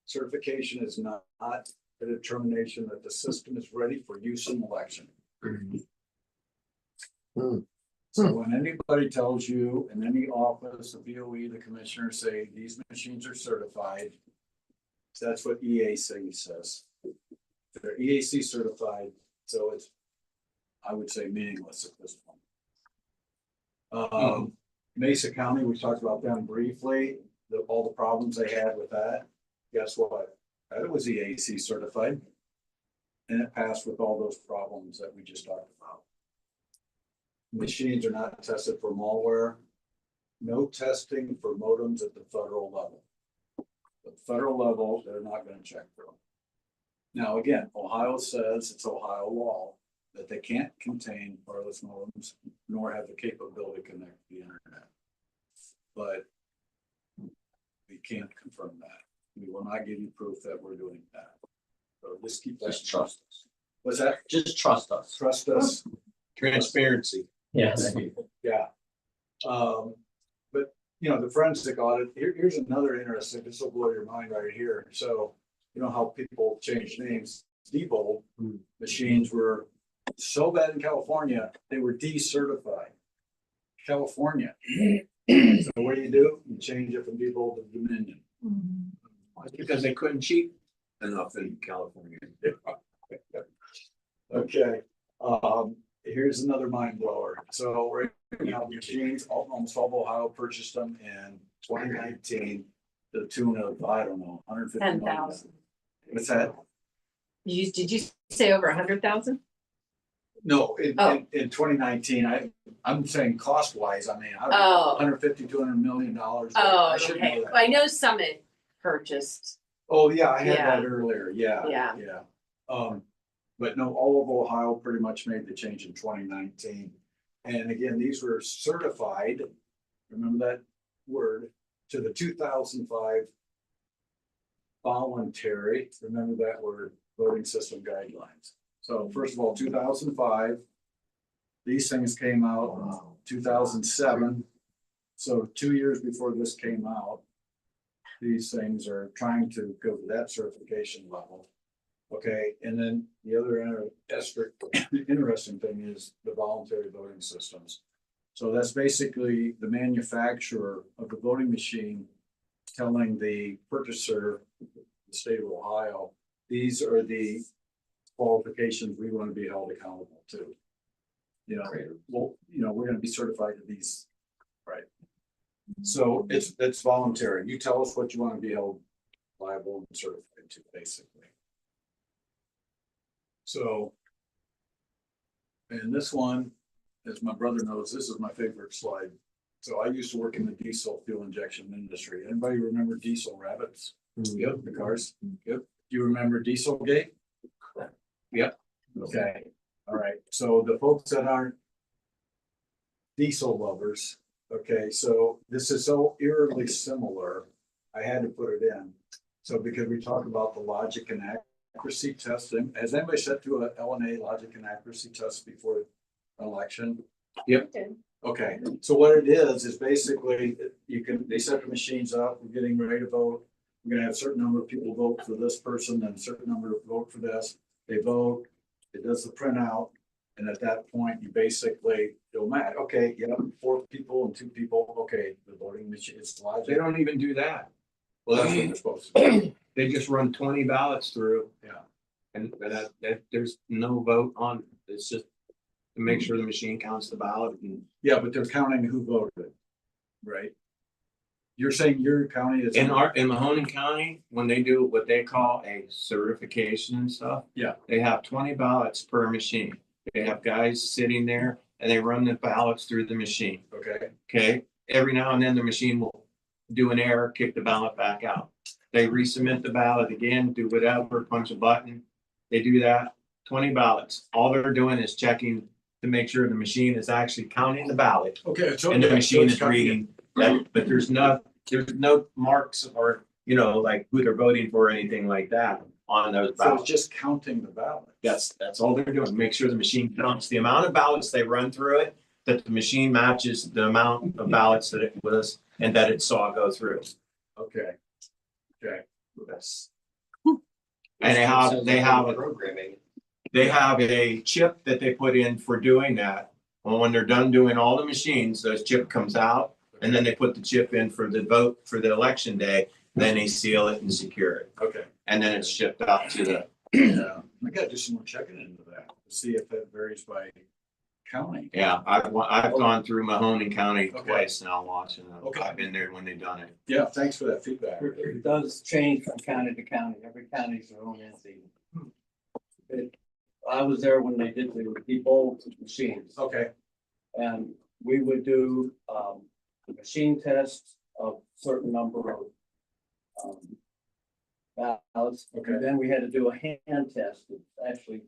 Speaker 2: Certification is not a determination that the system is ready for use in election. So when anybody tells you in any office, the BOE, the commissioner say these machines are certified, that's what EAC says. They're EAC certified, so it's, I would say, meaningless at this point. Mesa County, we talked about them briefly, all the problems they had with that. Guess what? That was EAC certified. And it passed with all those problems that we just talked about. Machines are not tested for malware. No testing for modems at the federal level. At the federal level, they're not going to check for them. Now, again, Ohio says it's Ohio law that they can't contain wireless modems nor have the capability to connect to the internet. But we can't confirm that. We will not give you proof that we're doing that. So just keep that.
Speaker 5: Just trust us.
Speaker 2: What's that?
Speaker 5: Just trust us.
Speaker 2: Trust us.
Speaker 9: Transparency.
Speaker 5: Yes.
Speaker 2: Yeah. But you know, the forensic audit, here's another interesting, this will blow your mind right here. So, you know how people change names, Diebold machines were so bad in California, they were decertified. California. So what do? You change it from Diebold to Dominion.
Speaker 9: It's because they couldn't cheat enough in California.
Speaker 2: Okay, here's another mind blower. So right now, machines, almost all of Ohio purchased them in 2019, to the tune of, I don't know, 150 million.
Speaker 7: 10,000.
Speaker 2: What's that?
Speaker 7: Did you say over 100,000?
Speaker 2: No,
Speaker 7: Oh.
Speaker 2: in 2019, I'm saying cost wise, I mean, I don't know,
Speaker 7: Oh.
Speaker 2: 150, $200 million.
Speaker 7: Oh,
Speaker 2: I should
Speaker 7: okay.
Speaker 2: know that.
Speaker 7: I know Summit purchased.
Speaker 2: Oh, yeah, I had
Speaker 7: Yeah.
Speaker 2: that earlier, yeah.
Speaker 7: Yeah.
Speaker 2: But no, all of Ohio pretty much made the change in 2019. And again, these were certified, remember that word, to the 2005 voluntary, remember that word, voting system guidelines. So first of all, 2005, these things came out 2007. So 2 years before this came out, these things are trying to go to that certification level. Okay, and then the other interesting thing is the voluntary voting systems. So that's basically the manufacturer of the voting machine telling the purchaser, the state of Ohio, these are the qualifications we want to be held accountable to. You know, well, you know, we're going to be certified to these, right? So it's voluntary. You tell us what you want to be held liable and certified to, basically. So, and this one, as my brother knows, this is my favorite slide. So I used to work in the diesel fuel injection industry. Anybody remember diesel rabbits? Yep, the cars. Yep. Do you remember Dieselgate? Yep. Okay. All right. So the folks that aren't diesel lovers, okay, so this is so eerily similar, I had to put it in. So because we talk about the logic and accuracy testing, has anybody set to a LNA logic and accuracy test before election? Yep. Okay, so what it is basically they set the machines up, we're getting ready to vote. We're gonna have a certain number of people vote for this person and a certain number vote for this. They vote, it does the printout. And at that point, you basically go mad. Okay, yeah, 4 people and 2 people. Okay, the voting machine, it's logic.
Speaker 9: They don't even do that.
Speaker 2: Well, that's what they're supposed to do.
Speaker 9: They just run 20 ballots through.
Speaker 2: Yeah.
Speaker 9: And that there's no vote on it. It's just to make sure the machine counts the ballot and.
Speaker 2: Yeah, but they're counting who voted, right? You're saying your county is.
Speaker 9: In Mahoning County, when they do what they call a certification and stuff.
Speaker 2: Yeah.
Speaker 9: They have 20 ballots per machine. They have guys sitting there and they run the ballots through the machine.
Speaker 2: Okay,
Speaker 9: Okay, every now and then the machine will do an error, kick the ballot back out. They resubmit the ballot again, do whatever, punch a button. They do that, 20 ballots. All they're doing is checking to make sure the machine is actually counting the ballot
Speaker 2: Okay, so.
Speaker 9: and the
Speaker 2: so
Speaker 9: machine
Speaker 2: it's
Speaker 9: is
Speaker 2: coming in.
Speaker 9: reading that, but there's no marks or, you know, like who they're voting for or anything like that on those
Speaker 2: So it's
Speaker 9: ballots.
Speaker 2: just counting the ballot.
Speaker 9: That's all they're doing. Make sure the machine counts the amount of ballots they run through it, that the machine matches the amount of ballots that it was and that it saw go through.
Speaker 2: Okay. Okay.
Speaker 9: That's. And
Speaker 8: Programming.
Speaker 9: they have a chip that they put in for doing that. Well, when they're done doing all the machines, those chip comes out and then they put the chip in for the vote for the election day. Then they seal it and secure it.
Speaker 2: Okay.
Speaker 9: And then it's shipped out to the.
Speaker 2: Yeah, I gotta do some more checking into that, to see if that varies by county.
Speaker 9: Yeah, I've gone through Mahoning County
Speaker 2: Okay.
Speaker 9: twice now watching them.
Speaker 2: Okay.
Speaker 9: I've been there when they've done it.
Speaker 2: Yeah, thanks for that feedback.
Speaker 10: It does change from county to county. Every county's their own entity. I was there when they did the debolt machines,
Speaker 2: Okay,
Speaker 10: and we would do machine tests of certain number of ballots.
Speaker 2: Okay.
Speaker 10: And then we had to do a hand test of actually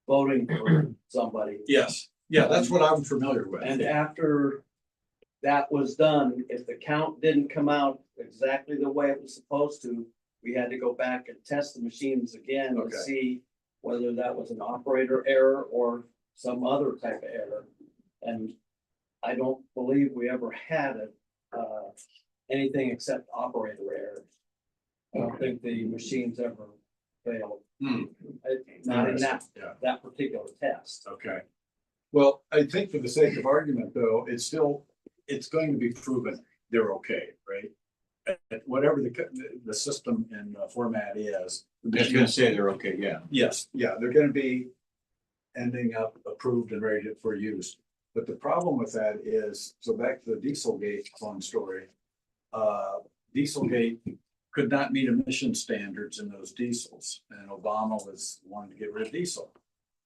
Speaker 10: voting for somebody.
Speaker 2: yes, yeah, that's what I'm familiar with.
Speaker 10: And after that was done, if the count didn't come out exactly the way it was supposed to, we had to go back and test the machines again
Speaker 2: Okay.
Speaker 10: to see whether that was an operator error or some other type of error. And I don't believe we ever had anything except operator errors. I don't think the machines ever failed. Not in
Speaker 2: Yeah.
Speaker 10: that particular test.
Speaker 2: Okay. Well, I think for the sake of argument, though, it's going to be proven they're okay, right? Whatever the system and format is.
Speaker 9: I was gonna say they're okay, yeah.
Speaker 2: Yes, yeah, they're gonna be ending up approved and ready for use. But the problem with that is, so back to the Dieselgate fun story. Dieselgate could not meet emission standards in those diesels, and Obama was wanting to get rid of diesel.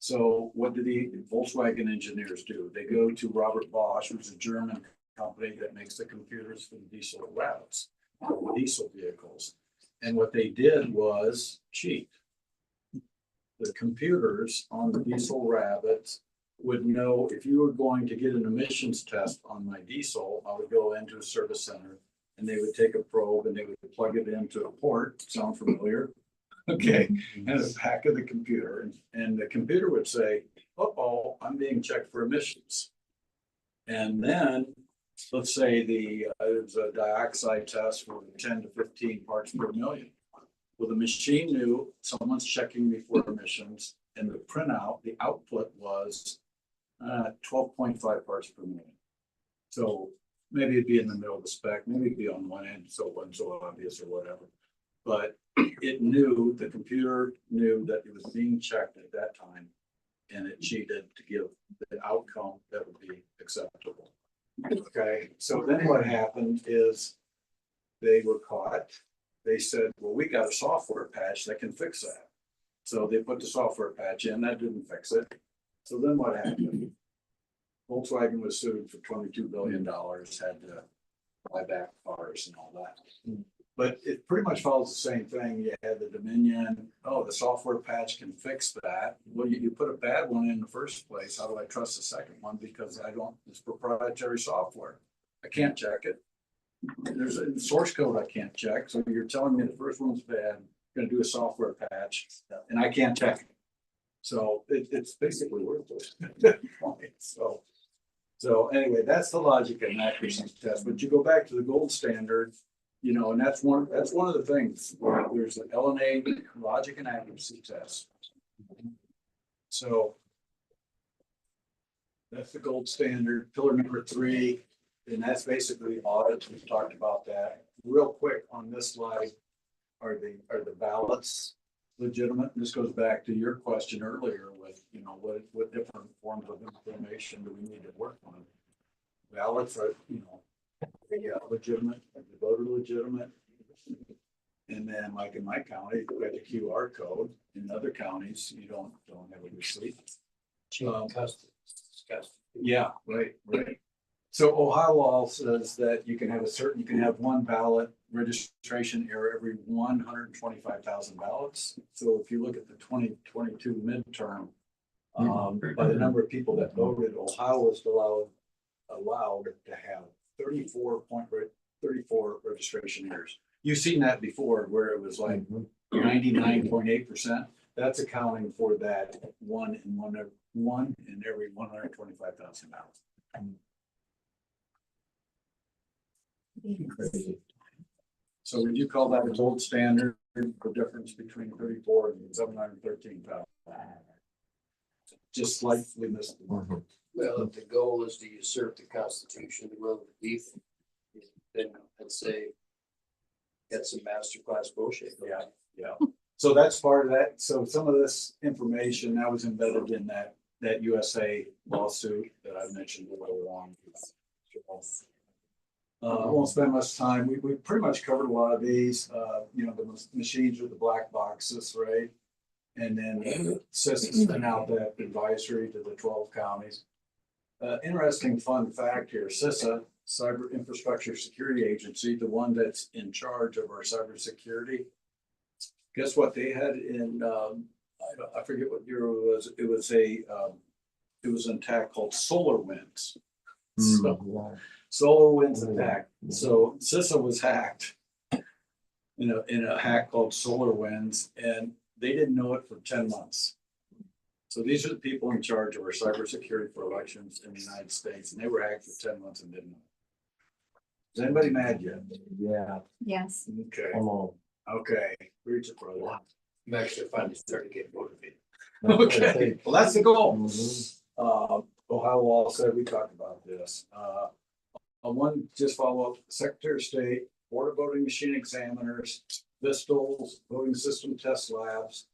Speaker 2: So what did the Volkswagen engineers do? They go to Robert Bosch, who's a German company that makes the computers for the diesel routes, for the diesel vehicles. And what they did was cheat. The computers on the diesel rabbits would know if you were going to get an emissions test on my diesel, I would go into a service center and they would take a probe and they would plug it into a port. Sound familiar? Okay, and the back of the computer, and the computer would say, uh-oh, I'm being checked for emissions. And then, let's say it was a dioxide test for 10 to 15 parts per million. Well, the machine knew someone's checking me for emissions, and the printout, the output was 12.5 parts per million. So maybe it'd be in the middle of the spec, maybe it'd be on one end, so it wasn't so obvious or whatever. But it knew, the computer knew that it was being checked at that time, and it cheated to give the outcome that would be acceptable. Okay, so then what happened is they were caught. They said, well, we got a software patch that can fix that. So they put the software patch in, that didn't fix it. So then what happened? Volkswagen was sued for $22 billion, had to buy back cars and all that. But it pretty much follows the same thing. You had the Dominion, oh, the software patch can fix that. Well, you put a bad one in the first place. How do I trust the second one? Because it's proprietary software. I can't check it. There's a source code I can't check. So you're telling me the first one's bad, I'm gonna do a software patch and I can't check it. So it's basically worthless. So anyway, that's the logic and accuracy test. But you go back to the gold standard, you know, and that's one of the things where there's an LNA logic and accuracy test. So that's the gold standard, pillar number 3, and that's basically audits. We've talked about that. Real quick on this slide, are the ballots legitimate? This goes back to your question earlier with, you know, what different forms of information do we need to work on? Ballots are, you know, legitimate, the voter legitimate. And then like in my county, we have the QR code. In other counties, you don't have a receipt. Yeah, right. So Ohio law says that you can have one ballot registration error every 125,000 ballots. So if you look at the 2022 midterm, by the number of people that voted, Ohio was allowed to have 34 registration errors. You've seen that before where it was like 99.8%. That's accounting for that one in every 125,000 ballots. So would you call that a gold standard, the difference between 34 and 713,000? Just slightly missed the mark.
Speaker 8: Well, if the goal is to usurp the Constitution, the will of the people, then I'd say that's some masterclass bullshit.
Speaker 2: Yeah. So that's part of that. So some of this information that was embedded in that USA lawsuit that I mentioned earlier on. I won't spend much time. We pretty much covered a lot of these, the machines with the black boxes, right? And then CISA sent out that advisory to the 12 counties. Interesting fun fact here, CISA, Cyber Infrastructure Security Agency, the one that's in charge of our cybersecurity. Guess what they had in, I forget what year it was. It was an attack called SolarWinds. So, SolarWinds attack. So CISA was hacked, in a hack called SolarWinds, and they didn't know it for 10 months. So these are the people in charge of our cybersecurity for elections in the United States, and they were hacked for 10 months and didn't know. Is anybody mad yet?
Speaker 9: Yeah.
Speaker 3: Yes.
Speaker 2: Okay.
Speaker 9: Come on.
Speaker 2: Okay. Reach it, brother.
Speaker 8: I'm actually finally starting to get motivated.
Speaker 2: Okay. Well, that's the goal.
Speaker 9: Mhm.
Speaker 2: Ohio law said we talked about this. One, just follow up, Secretary of State, Board of Voting Machine Examiners, Vistals, Voting System Test Labs.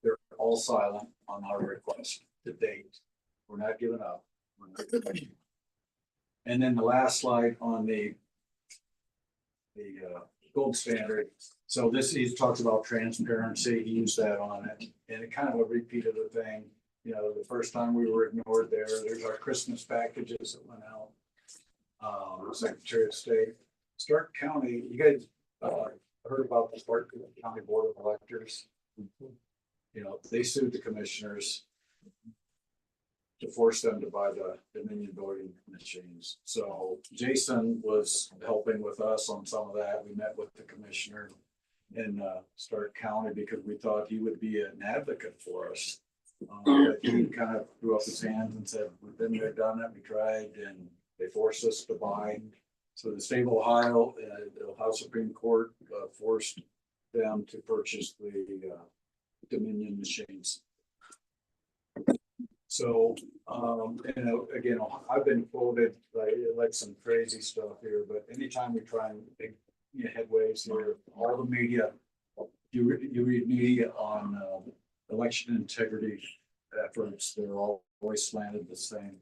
Speaker 2: They're all silent on our request to date. We're not giving up. And then the last slide on the gold standard. So this, he talks about transparency. He used that on it, and it kind of a repeat of the thing. The first time we were ignored there's our Christmas packages that went out. Secretary of State, Stark County, you guys heard about the Stark County Board of Electors? They sued the commissioners to force them to buy the Dominion voting machines. So Jason was helping with us on some of that. We met with the commissioner in Stark County because we thought he would be an advocate for us. But he kind of threw up his hands and said, we've been there, done it, we tried, and they forced us to buy. So the state of Ohio, the Ohio Supreme Court forced them to purchase the Dominion machines. So, again, I've been quoted like some crazy stuff here, but anytime we try and make headways here, all the media, you read media on election integrity efforts, they're always slanted the same.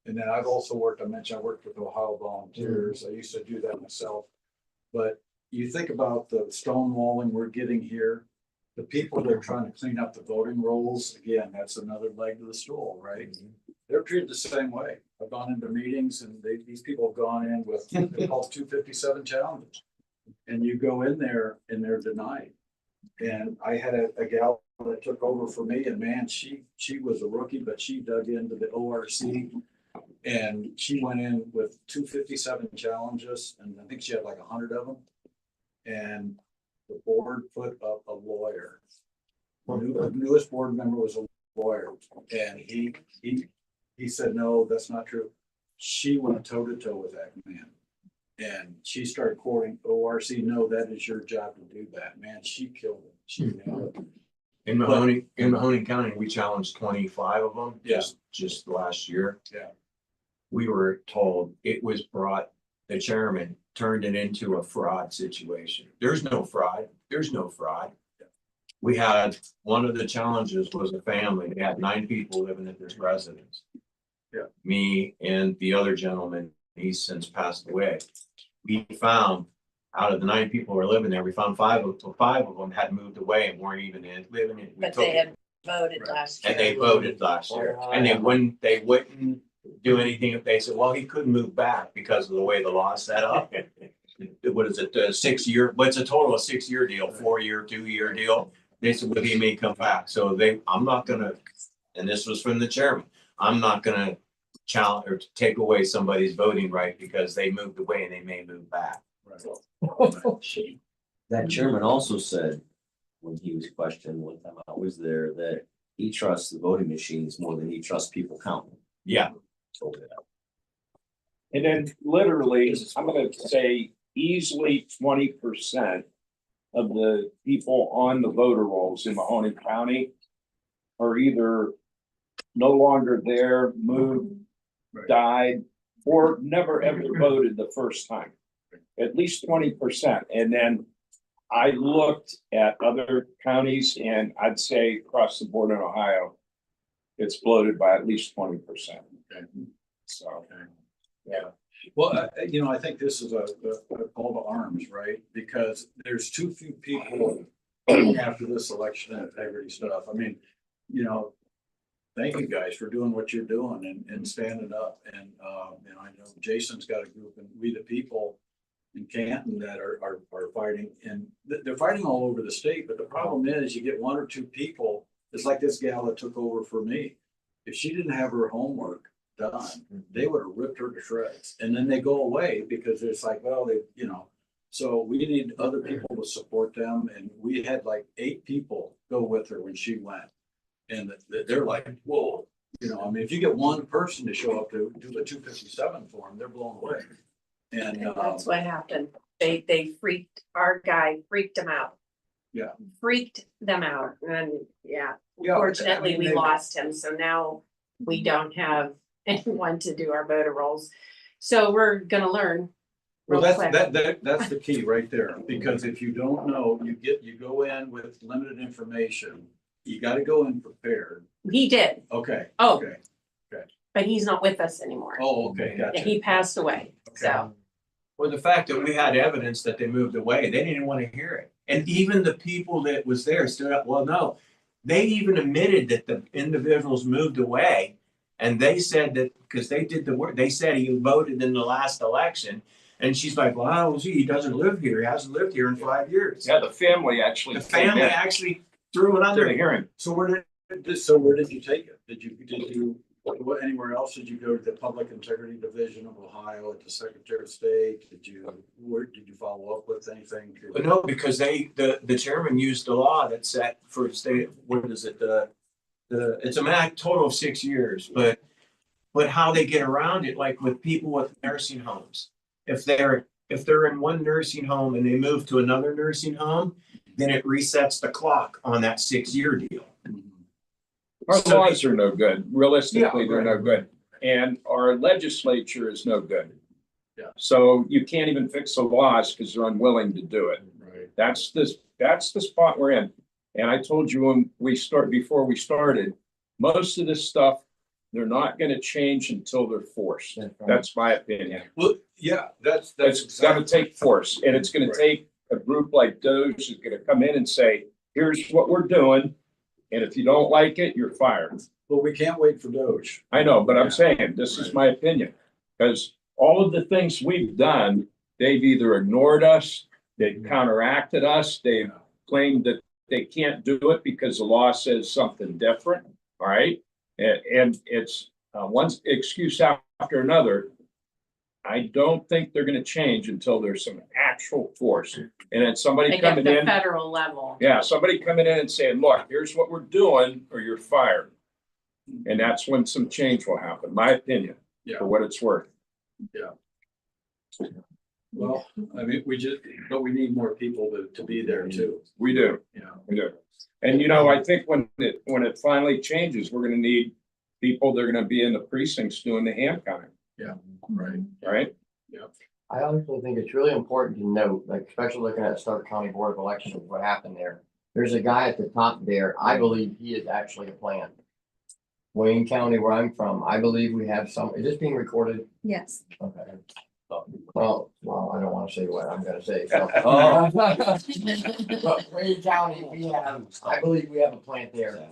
Speaker 2: And then I've also worked with Ohio Volunteers. I used to do that myself. But you think about the stonewalling we're getting here, the people that are trying to clean up the voting rolls, again, that's another leg of the stool, right? They're treated the same way. I've gone into meetings and these people have gone in with, they're called 257 challenges. And you go in there and they're denied. And I had a gal that took over for me, and man, she was a rookie, but she dug into the ORC and she went in with 257 challenges, and I think she had like 100 of them. And the board put up a lawyer. The newest board member was a lawyer, and he said, no, that's not true. She went toe to toe with that man. And she started quoting ORC, no, that is your job to do that. Man, she killed it. She nailed it.
Speaker 9: In Mahoning County, we challenged 25 of them just last year.
Speaker 2: Yeah.
Speaker 9: We were told it was the chairman turned it into a fraud situation. There's no fraud. There's no fraud.
Speaker 2: Yeah.
Speaker 9: We had one of the challenges was a family. They had 9 people living at this residence.
Speaker 2: Yeah.
Speaker 9: Me and the other gentleman, he's since passed away. We found out of the 9 people who were living there, we found 5 of them had moved away and weren't even living in.
Speaker 7: But they had voted last year.
Speaker 9: And they voted last year, and they wouldn't do anything. They said, well, he couldn't move back because of the way the law is set up. What is it, 6 year, but it's a total of 6 year deal, 4 year, 2 year deal. They said, well, he may come back. So I'm not gonna, and this was from the chairman, I'm not gonna challenge or take away somebody's voting right because they moved away and they may move back.
Speaker 5: That chairman also said, when he was questioned one time I was there, that he trusts the voting machines more than he trusts people counting.
Speaker 9: Yeah.
Speaker 5: Told it out.
Speaker 6: And then literally, I'm gonna say easily 20% of the people on the voter rolls in Mahoning County are either no longer there, moved, died, or never ever voted the first time. At least 20%. And then I looked at other counties and I'd say across the board in Ohio, it's bloated by at least 20%.
Speaker 2: Okay.
Speaker 6: So,
Speaker 2: Yeah. Well, I think this is a call to arms, right? Because there's too few people after this election integrity stuff. I mean, thank you guys for doing what you're doing and standing up. And, I know Jason's got a group and We the People in Canton that are fighting, and they're fighting all over the state. But the problem is you get one or two people. It's like this gal that took over for me. If she didn't have her homework done, they would have ripped her to shreds. And then they go away because it's like, well, so we need other people to support them. And we had like 8 people go with her when she went. And they're like, whoa, I mean, if you get one person to show up to do the 257 for them, they're blown away. And
Speaker 7: That's what happened. They our guy freaked them out.
Speaker 2: Yeah.
Speaker 7: Freaked them out. And yeah,
Speaker 2: Yeah,
Speaker 7: fortunately,
Speaker 2: I mean,
Speaker 7: we
Speaker 2: they-
Speaker 7: lost him. So now we don't have anyone to do our voter rolls. So we're gonna learn.
Speaker 2: Well,
Speaker 7: real
Speaker 2: that's
Speaker 7: quick.
Speaker 2: that's the key right there, because if you don't know, you go in with limited information. You got to go in prepared.
Speaker 7: He did,
Speaker 2: Okay.
Speaker 7: Oh.
Speaker 2: Okay.
Speaker 7: but he's not with us anymore.
Speaker 2: Oh, okay,
Speaker 7: Yeah,
Speaker 2: gotcha.
Speaker 7: he passed away. So
Speaker 9: Well, the fact that we had evidence that they moved away, they didn't want to hear it. And even the people that was there stood up, well, no, they even admitted that the individuals moved away. And they said that, because they did the work, they said he voted in the last election. And she's like, well, how is he? He doesn't live here. He hasn't lived here in 5 years.
Speaker 6: yeah, the family actually.
Speaker 9: The family actually threw it
Speaker 6: To
Speaker 9: under
Speaker 6: the
Speaker 9: him.
Speaker 6: hearing.
Speaker 2: So where did you take it? Did you anywhere else? Did you go to the Public Integrity Division of Ohio at the Secretary of State? Did you follow up with anything?
Speaker 9: But no, because the chairman used the law that set for state, what is it, it's a total of 6 years, but how they get around it, like with people with nursing homes. If they're in one nursing home and they move to another nursing home, then it resets the clock on that 6 year deal.
Speaker 6: Our
Speaker 9: So-
Speaker 6: laws are no good. Realistically,
Speaker 2: Yeah,
Speaker 6: they're no
Speaker 2: right.
Speaker 6: good. And our legislature is no good.
Speaker 2: Yeah.
Speaker 6: So you can't even fix the laws because they're unwilling to do it.
Speaker 2: Right.
Speaker 6: That's the spot we're in. And I told you when before we started, most of this stuff, they're not gonna change until they're forced. That's my opinion.
Speaker 2: Well, yeah, that's
Speaker 6: It's gonna take force, and it's gonna
Speaker 2: Right.
Speaker 6: take a group like Doge who's gonna come in and say, here's what we're doing. And if you don't like it, you're fired.
Speaker 2: Well, we can't wait for Doge.
Speaker 6: I know, but I'm
Speaker 2: Yeah.
Speaker 6: saying, this is my opinion. Because all of the things we've done, they've either ignored us, they've counteracted us, they've claimed that they can't do it because the law says something different, all right? And it's one excuse after another. I don't think they're gonna change until there's some actual force. And then somebody
Speaker 7: like at
Speaker 6: coming
Speaker 7: the
Speaker 6: in,
Speaker 7: federal level.
Speaker 6: yeah, somebody coming in and saying, look, here's what we're doing, or you're fired. And that's when some change will happen, my opinion,
Speaker 2: Yeah.
Speaker 6: for what it's worth.
Speaker 2: Well, I mean, but we need more people to be there too,
Speaker 6: We do, we do. And I think when it finally changes, we're gonna need people, they're gonna be in the precincts doing the hand counting,
Speaker 2: Right.
Speaker 6: right?
Speaker 11: I honestly think it's really important to note, like, especially looking at Stark County Board of Elections, what happened there. There's a guy at the top there, I believe he is actually a plan. Wayne County, where I'm from, I believe we have is this being recorded?
Speaker 3: Yes.
Speaker 11: Okay. Well, I don't wanna say what I'm gonna say, so.
Speaker 5: Oh.
Speaker 11: But Wayne County, I believe we have a plant there.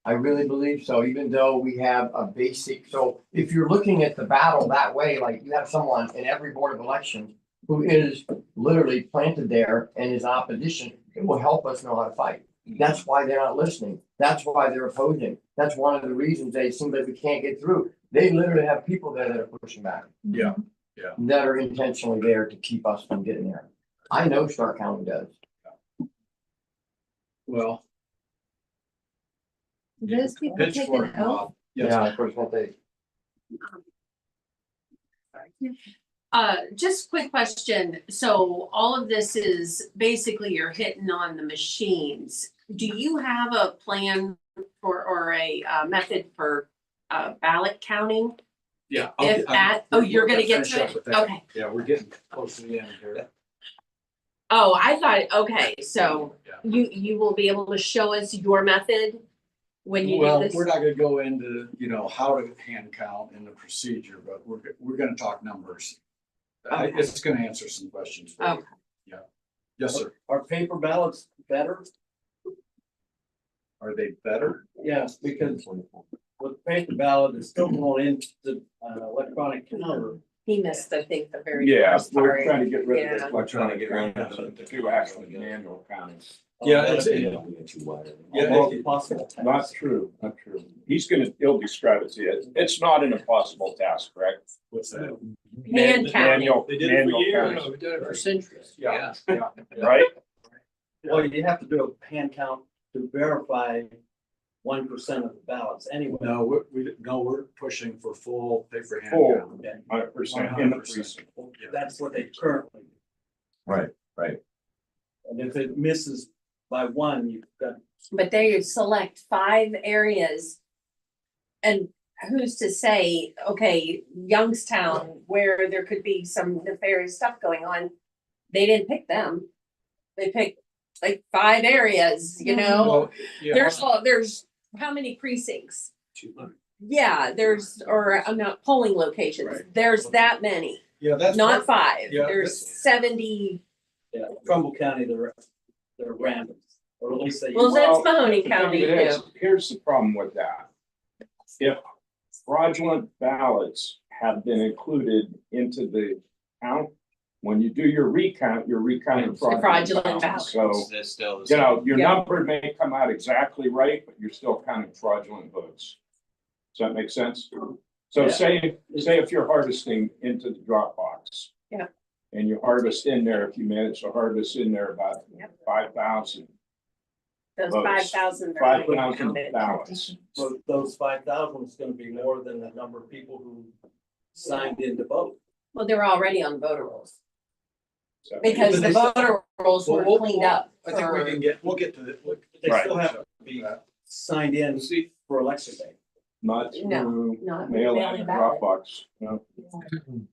Speaker 11: I really believe so, even though we have a basic, so if you're looking at the battle that way, like you have someone in every board of elections who is literally planted there and is opposition, it will help us know how to fight. That's why they're not listening. That's why they're opposing. That's one of the reasons they seem like we can't get through. They literally have people there that are pushing back.
Speaker 2: Yeah.
Speaker 11: That are intentionally there to keep us from getting there. I know Stark County does.
Speaker 2: Well.
Speaker 3: Those people take
Speaker 2: Pitchfork
Speaker 3: an oath.
Speaker 2: mob. Yes.
Speaker 11: Yeah, of course, what they.
Speaker 7: Just quick question. So all of this is basically you're hitting on the machines. Do you have a plan for, or a method for ballot counting?
Speaker 2: Yeah.
Speaker 7: If that, oh, you're gonna get
Speaker 2: Finish
Speaker 7: to
Speaker 2: up
Speaker 7: it?
Speaker 2: with that.
Speaker 7: Okay.
Speaker 2: Yeah, we're getting close to the end here.
Speaker 7: Oh, I thought, okay, so
Speaker 2: Yeah.
Speaker 7: you will be able to show us your method when you do
Speaker 2: Well,
Speaker 7: this?
Speaker 2: we're not gonna go into, how to hand count and the procedure, but we're gonna talk numbers. It's gonna answer some questions for you.
Speaker 7: Okay.
Speaker 2: Yeah. Yes, sir.
Speaker 10: Are paper ballots better?
Speaker 2: Are they better?
Speaker 10: Yes, because with paper ballot, it's still going into electronic counter.
Speaker 7: He missed, I think, the very
Speaker 6: Yeah,
Speaker 7: first
Speaker 6: we're
Speaker 7: part.
Speaker 6: trying to get rid of
Speaker 7: Yeah.
Speaker 6: the electronic counting to do actually manual counting.
Speaker 2: Yeah, it's,
Speaker 10: Almost impossible.
Speaker 6: Not true, not true. He'll describe it to you. It's not an impossible task, correct?
Speaker 2: what's that?
Speaker 7: Hand counting.
Speaker 6: Manual,
Speaker 1: They did it for
Speaker 6: manual
Speaker 1: years.
Speaker 6: counting,
Speaker 8: We did it for centuries.
Speaker 2: Yeah.
Speaker 6: right?
Speaker 10: Well, you have to do a hand count to verify 1% of the ballots anyway.
Speaker 2: No, we're pushing for full paper hand
Speaker 6: Full.
Speaker 2: count.
Speaker 6: 100% in the
Speaker 2: 100%.
Speaker 6: precinct.
Speaker 10: That's what they currently do.
Speaker 5: Right.
Speaker 10: And if it misses by one, you've got,
Speaker 7: But they select 5 areas. And who's to say, okay, Youngstown, where there could be some nefarious stuff going on, they didn't pick them. They picked like 5 areas, you know?
Speaker 2: Well, yeah.
Speaker 7: There's how many precincts?
Speaker 8: 200.
Speaker 7: Yeah, or I'm not polling locations.
Speaker 2: Right.
Speaker 7: There's that many,
Speaker 2: Yeah, that's.
Speaker 7: not 5.
Speaker 2: Yeah,
Speaker 7: There's 70.
Speaker 10: Trumbull County, they're random, or at least they.
Speaker 7: Well, that's Mahoney
Speaker 6: The thing
Speaker 7: County
Speaker 6: is,
Speaker 7: too.
Speaker 6: here's the problem with that. If fraudulent ballots have been included into the count, when you do your recount, you're recounting fraudulent ballots. So,
Speaker 9: That's still.
Speaker 6: your
Speaker 7: Yeah.
Speaker 6: number may come out exactly right, but you're still counting fraudulent votes. Does that make sense? So
Speaker 10: Yeah.
Speaker 6: say if you're harvesting into the Dropbox.
Speaker 7: Yeah.
Speaker 6: And you harvest in there, if you manage to harvest in there about
Speaker 7: Yep.
Speaker 6: 5,000.
Speaker 7: Those
Speaker 6: votes.
Speaker 7: 5,000 are
Speaker 6: 5,000
Speaker 7: counted.
Speaker 6: ballots.
Speaker 10: So those 5,000 is gonna be more than the number of people who signed in to vote.
Speaker 7: Well, they're already on voter rolls
Speaker 6: So-
Speaker 7: because
Speaker 10: But
Speaker 7: the
Speaker 10: they still-
Speaker 7: voter rolls were cleaned up.
Speaker 2: I think we'll get to the.
Speaker 10: They
Speaker 6: Right.
Speaker 10: still have to be signed in for election day.
Speaker 6: Not
Speaker 7: No,
Speaker 6: through
Speaker 7: not
Speaker 6: mail
Speaker 7: mailing
Speaker 6: and
Speaker 7: ballot.
Speaker 6: Dropbox, no.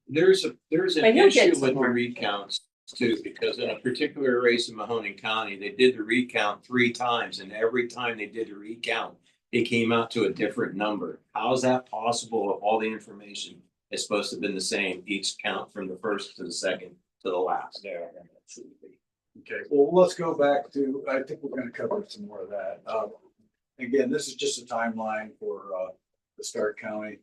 Speaker 9: There's an
Speaker 7: But he'll get
Speaker 9: issue
Speaker 7: some
Speaker 9: with the
Speaker 7: more.
Speaker 9: recounts too, because in a particular race in Mahoning County, they did the recount 3 times, and every time they did the recount, it came out to a different number. How is that possible if all the information is supposed to have been the same each count from the first to the second to the last?
Speaker 2: Okay, well, let's go back to, I think we're gonna cover some more of that. Again, this is just a timeline for, the Stark County.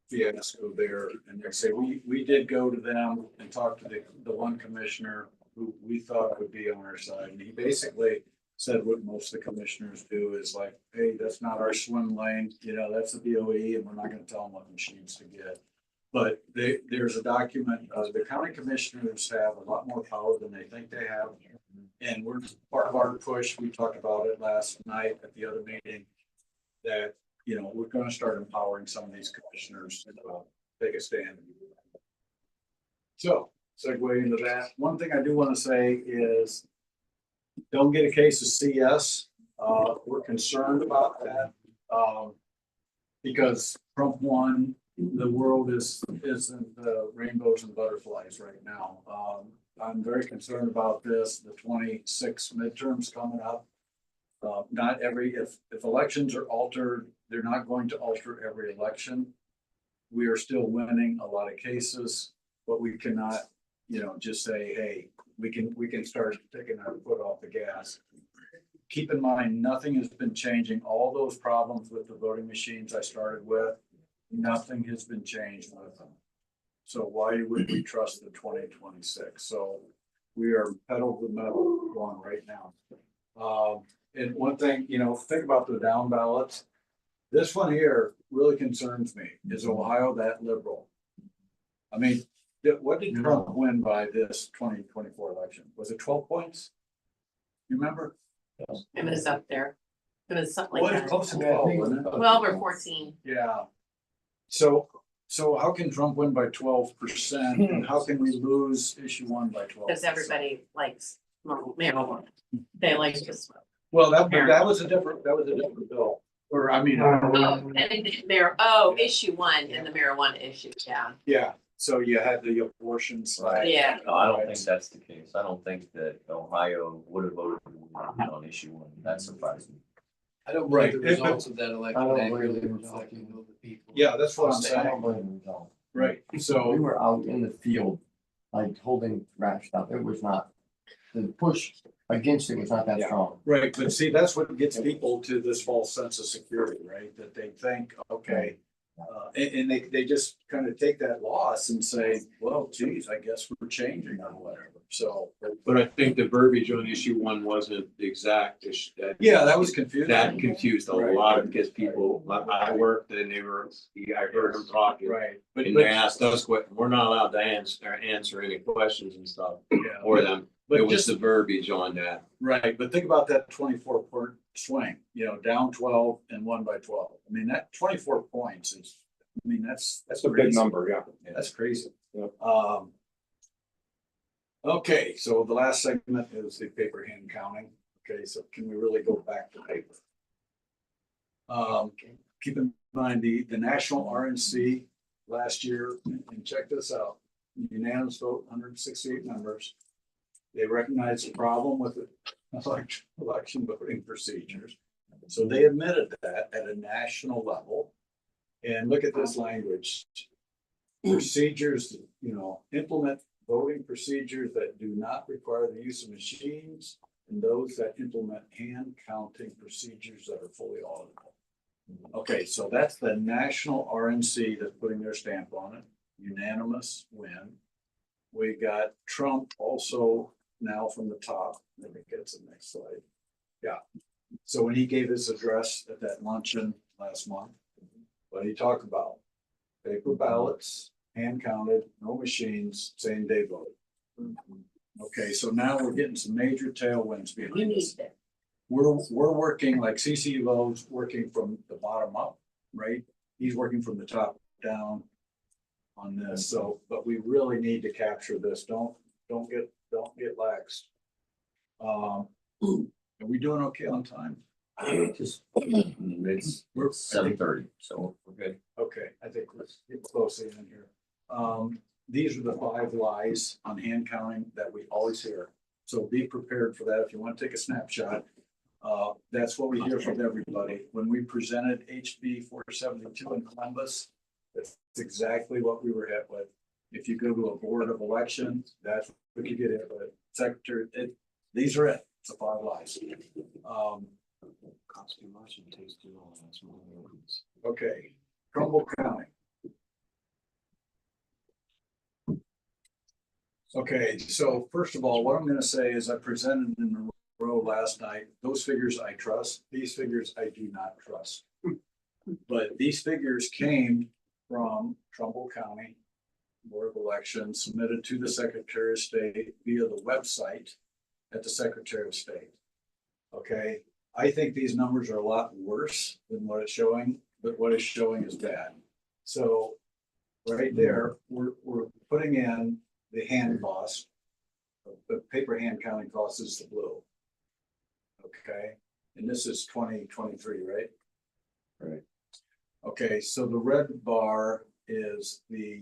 Speaker 2: Fiasco there, and they say, we did go to them and talk to the one commissioner who we thought would be on our side, and he basically said what most of the commissioners do is like, hey, that's not our swim lane, that's the BOE, and we're not gonna tell them what machines to get. But there's a document, the county commissioners have a lot more power than they think they have. And we're part of our push, we talked about it last night at the other meeting, that, we're gonna start empowering some of these commissioners to take a stand. So, segue into that, one thing I do wanna say is, don't get a case of CS, we're concerned about that. Because Trump won, the world is in the rainbows and butterflies right now. I'm very concerned about this, the 26 midterms coming up. Not every, if elections are altered, they're not going to alter every election. We are still winning a lot of cases, but we cannot, just say, hey, we can start taking our foot off the gas. keep in mind, nothing has been changing. All those problems with the voting machines I started with, nothing has been changed with them. So why would we trust the 2026? So we are pedal to the metal going right now. And one thing, you know, think about the down ballots. This one here really concerns me. Is Ohio that liberal? I mean, what did Trump win by this 2024 election? Was it 12 points? You remember?
Speaker 7: It was up there. It was something
Speaker 2: Well,
Speaker 7: like
Speaker 2: it's
Speaker 7: that.
Speaker 2: close to 12, wasn't it?
Speaker 7: 12 or 14.
Speaker 2: Yeah. So how can Trump win by 12%? And how can we lose issue one by 12%?
Speaker 7: Because everybody likes marijuana. They like to smoke.
Speaker 2: Well, that was a different bill. Or I mean,
Speaker 7: Issue one in the marijuana issue, yeah.
Speaker 2: yeah, so you had the abortion side.
Speaker 7: Yeah.
Speaker 5: No, I don't think that's the case. I don't think that Ohio would have voted on issue one. That surprised me.
Speaker 8: I don't
Speaker 2: Right.
Speaker 8: believe the results of that election
Speaker 11: I don't
Speaker 8: accurately
Speaker 11: believe the
Speaker 8: reflecting who the people.
Speaker 2: Yeah, that's what I'm
Speaker 11: I
Speaker 2: saying.
Speaker 11: don't blame them, no.
Speaker 2: Right,
Speaker 11: We
Speaker 2: so,
Speaker 11: were out in the field, like holding trash stuff. It was not, the push against it was not that
Speaker 2: Yeah.
Speaker 11: strong.
Speaker 2: right, but see, that's what gets people to this false sense of security, right? That they think, okay, and they just kind of take that loss and say, well, geez, I guess we're changing or whatever. So,
Speaker 9: But I think the verbiage on issue one wasn't the exact issue.
Speaker 2: yeah, that was confusing.
Speaker 9: That confused a
Speaker 2: Right.
Speaker 9: lot because people, I worked and they were, I heard them talking.
Speaker 2: Right, but,
Speaker 9: And they asked us what, we're not allowed to answer any questions and stuff
Speaker 2: yeah,
Speaker 9: for them.
Speaker 2: but
Speaker 9: It was
Speaker 2: just,
Speaker 9: the verbiage on that.
Speaker 2: right, but think about that 24-point swing, you know, down 12 and won by 12. I mean, that 24 points is, I mean, that's
Speaker 6: That's a big
Speaker 2: crazy.
Speaker 6: number, yeah.
Speaker 2: That's crazy.
Speaker 6: Yep.
Speaker 2: Okay, so the last segment is the paper hand counting. Okay, so can we really go back to paper? Keep in mind the national RNC last year, and check this out, unanimous vote, 168 members. They recognized the problem with the election voting procedures. So they admitted that at a national level. And look at this language. Procedures, you know, implement voting procedures that do not require the use of machines and those that implement hand counting procedures that are fully auditable. Okay, so that's the national RNC that's putting their stamp on it, unanimous win. We got Trump also now from the top. Let me get to the next slide. Yeah, so when he gave his address at that luncheon last month, what did he talk about? Paper ballots, hand counted, no machines, same day vote. Okay, so now we're getting some major tailwinds
Speaker 7: We
Speaker 2: behind
Speaker 7: need
Speaker 2: us.
Speaker 7: that.
Speaker 2: We're working like CCVO's working from the bottom up, right? He's working from the top down on this, so, but we really need to capture this. Don't get lax. Are we doing okay on time?
Speaker 5: Just, it's
Speaker 2: We're-
Speaker 5: 7:30, so we're good.
Speaker 2: Okay, I think let's get close in here. These are the 5 lies on hand counting that we always hear. So be prepared for that. If you want to take a snapshot, that's what we hear from everybody. When we presented HB 472 in Columbus, that's exactly what we were hit with. If you go to a board of elections, that's what you get hit with. Secretary, these are it. It's the 5 lies.
Speaker 9: Costs too much and takes too long. That's one of the reasons.
Speaker 2: Okay, Trumbull County. Okay, so first of all, what I'm gonna say is I presented in the row last night, those figures I trust, these figures I do not trust. But these figures came from Trumbull County Board of Elections, submitted to the Secretary of State via the website at the Secretary of State. Okay, I think these numbers are a lot worse than what it's showing, but what it's showing is bad. So right there, we're putting in the hand cost. The paper hand counting cost is the blue. Okay, and this is 2023, right?
Speaker 5: Right.
Speaker 2: Okay, so the red bar is the,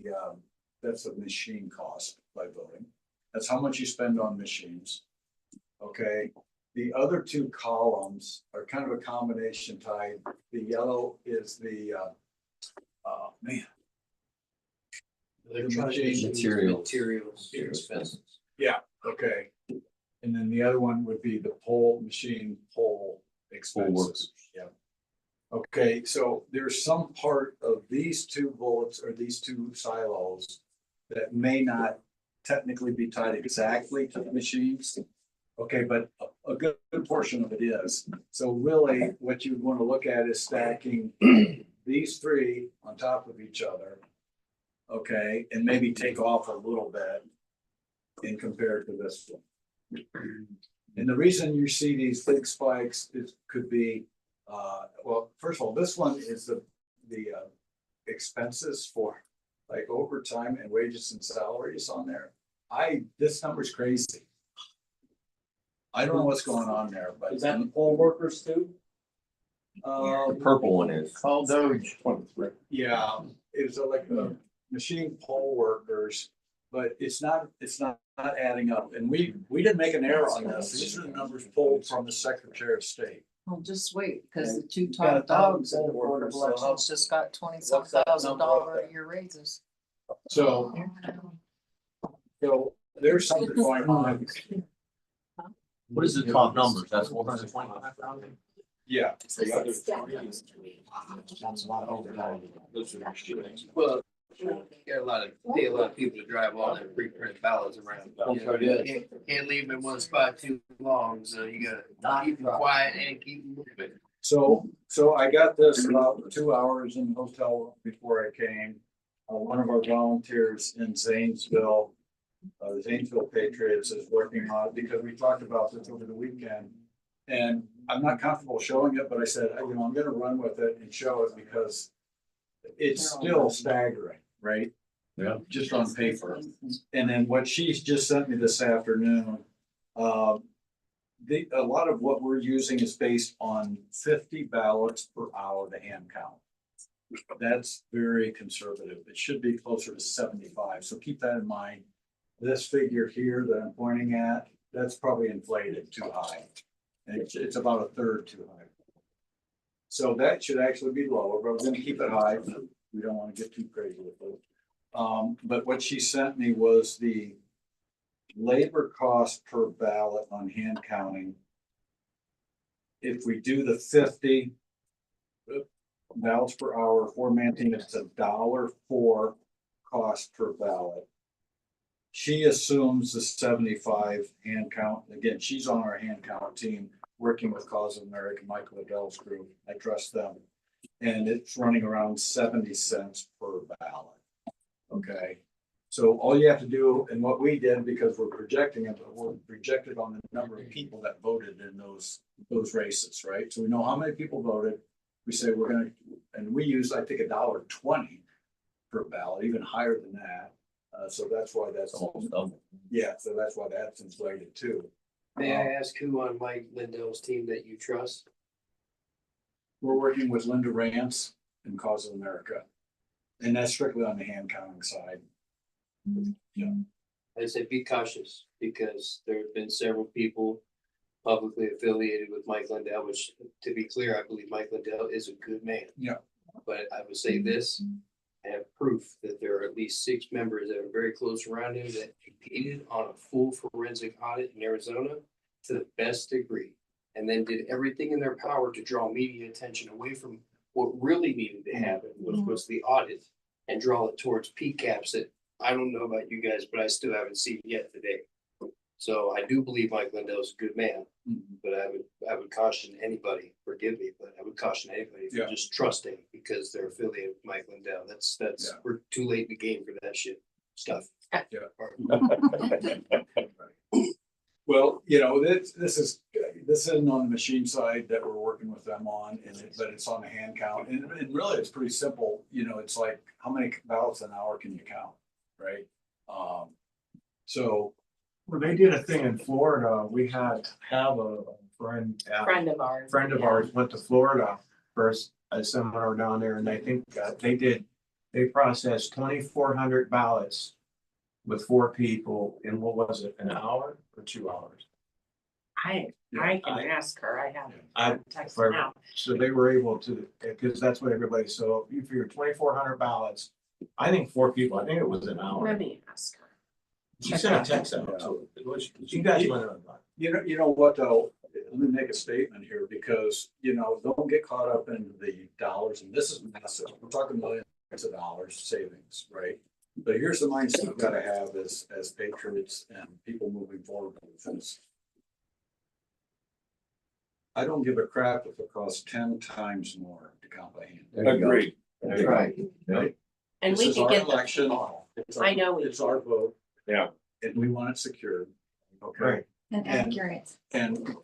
Speaker 2: that's the machine cost by voting. That's how much you spend on machines. Okay, the other 2 columns are kind of a combination type. The yellow is the, man.
Speaker 8: Electronic
Speaker 2: machine
Speaker 8: materials, expenses.
Speaker 2: Yeah, okay. And then the other one would be the machine poll expenses. Yeah. Okay, so there's some part of these two bullets or these two silos that may not technically be tied exactly to the machines. Okay, but a good portion of it is. So really, what you want to look at is stacking these three on top of each other. Okay, and maybe take off a little bit in compared to this one. And the reason you see these big spikes is, could be, well, first of all, this one is the expenses for like overtime and wages and salaries on there. This number's crazy. I don't know what's going on there, but.
Speaker 10: Is that the poll workers too?
Speaker 5: The purple one is.
Speaker 11: Call Doge.
Speaker 2: Yeah, it's like a machine poll workers, but it's not adding up. And we didn't make an error on this. These are the numbers pulled from the Secretary of State.
Speaker 12: Well, just wait, because the two
Speaker 10: got
Speaker 12: top dogs in the Board of
Speaker 10: workers, so how-
Speaker 12: Elections just got $20-some
Speaker 10: what's that
Speaker 12: thousand
Speaker 10: number up
Speaker 12: a year raises.
Speaker 2: So there's something going on.
Speaker 5: What is the top numbers? That's 425,000.
Speaker 2: Yeah.
Speaker 11: The other three. That's a lot of overtime.
Speaker 8: Well, get a lot of people to drive all their pre-print ballots around. You know, you can't leave them in one spot too long, so you gotta keep them quiet and keep them moving.
Speaker 2: So I got this about 2 hours in the hotel before I came. One of our volunteers in Zanesville, the Zanesville Patriots is working on it because we talked about this over the weekend. And I'm not comfortable showing it, but I said, I'm gonna run with it and show it because it's still staggering, right?
Speaker 5: Yeah.
Speaker 2: Just on paper. And then what she's just sent me this afternoon, a lot of what we're using is based on 50 ballots per hour to hand count. That's very conservative. It should be closer to 75. So keep that in mind. This figure here that I'm pointing at, that's probably inflated too high. And it's about a third too high. So that should actually be lower, but we're gonna keep it high. We don't want to get too crazy with it. But what she sent me was the labor cost per ballot on hand counting. If we do the 50 ballots per hour formatting, it's $1.04 cost per ballot. She assumes the 75 hand count. Again, she's on our hand count team, working with Cause of America, Michael Adele's group. I trust them. And it's running around 70 cents per ballot. Okay. So all you have to do, and what we did, because we're projecting it, we're projected on the number of people that voted in those races, right? So we know how many people voted. We say we're gonna, and we use, I think, $1.20 per ballot, even higher than that. So that's why that's
Speaker 5: Almost double.
Speaker 2: yeah. So that's why that's inflated too.
Speaker 8: May I ask who on Mike Lindell's team that you trust?
Speaker 2: We're working with Linda Rance and Cause of America, and that's strictly on the hand counting side. Yeah.
Speaker 8: I say be cautious because there have been several people publicly affiliated with Mike Lindell, which, to be clear, I believe Mike Lindell is a good man.
Speaker 2: Yeah.
Speaker 8: But I would say this, I have proof that there are at least 6 members that are very close around him that competed on a full forensic audit in Arizona to the best degree, and then did everything in their power to draw media attention away from what really needed to happen, which was the audit, and draw it towards PCAPs that I don't know about you guys, but I still haven't seen yet today. So I do believe Mike Lindell's a good man, but I would caution anybody, forgive me, but I would caution anybody for just trusting because they're affiliated with Mike Lindell. That's, we're too late in the game for that shit stuff.
Speaker 2: Well, this isn't on the machine side that we're working with them on, but it's on the hand count, and really it's pretty simple. It's like how many ballots an hour can you count, right? So.
Speaker 9: Well, they did a thing in Florida. We have a friend.
Speaker 12: Friend of ours.
Speaker 9: Friend of ours went to Florida for a seminar down there, and I think they processed 2,400 ballots with 4 people in, what was it, an hour or 2 hours?
Speaker 12: I can ask her. I
Speaker 9: I-
Speaker 12: haven't texted now.
Speaker 9: So they were able to, because that's what everybody, so you figure 2,400 ballots, I think 4 people, I think it was an hour.
Speaker 12: Let me ask her.
Speaker 9: She sent a text out to it. You guys went on.
Speaker 2: You know what though, let me make a statement here because, don't get caught up in the dollars, and this is massive. We're talking millions of dollars savings, right? But here's the mindset we've got to have as patriots and people moving forward with this. I don't give a crap if it costs 10 times more to count by hand.
Speaker 11: There you go.
Speaker 6: Agreed.
Speaker 11: That's right.
Speaker 2: Right?
Speaker 7: And
Speaker 2: This
Speaker 7: we
Speaker 2: is
Speaker 7: could
Speaker 2: our
Speaker 7: get,
Speaker 2: election. It's our-
Speaker 7: I know we
Speaker 2: It's our vote.
Speaker 6: Yeah.
Speaker 2: And we want it secured. Okay.
Speaker 9: Right.
Speaker 3: And accurate.
Speaker 2: And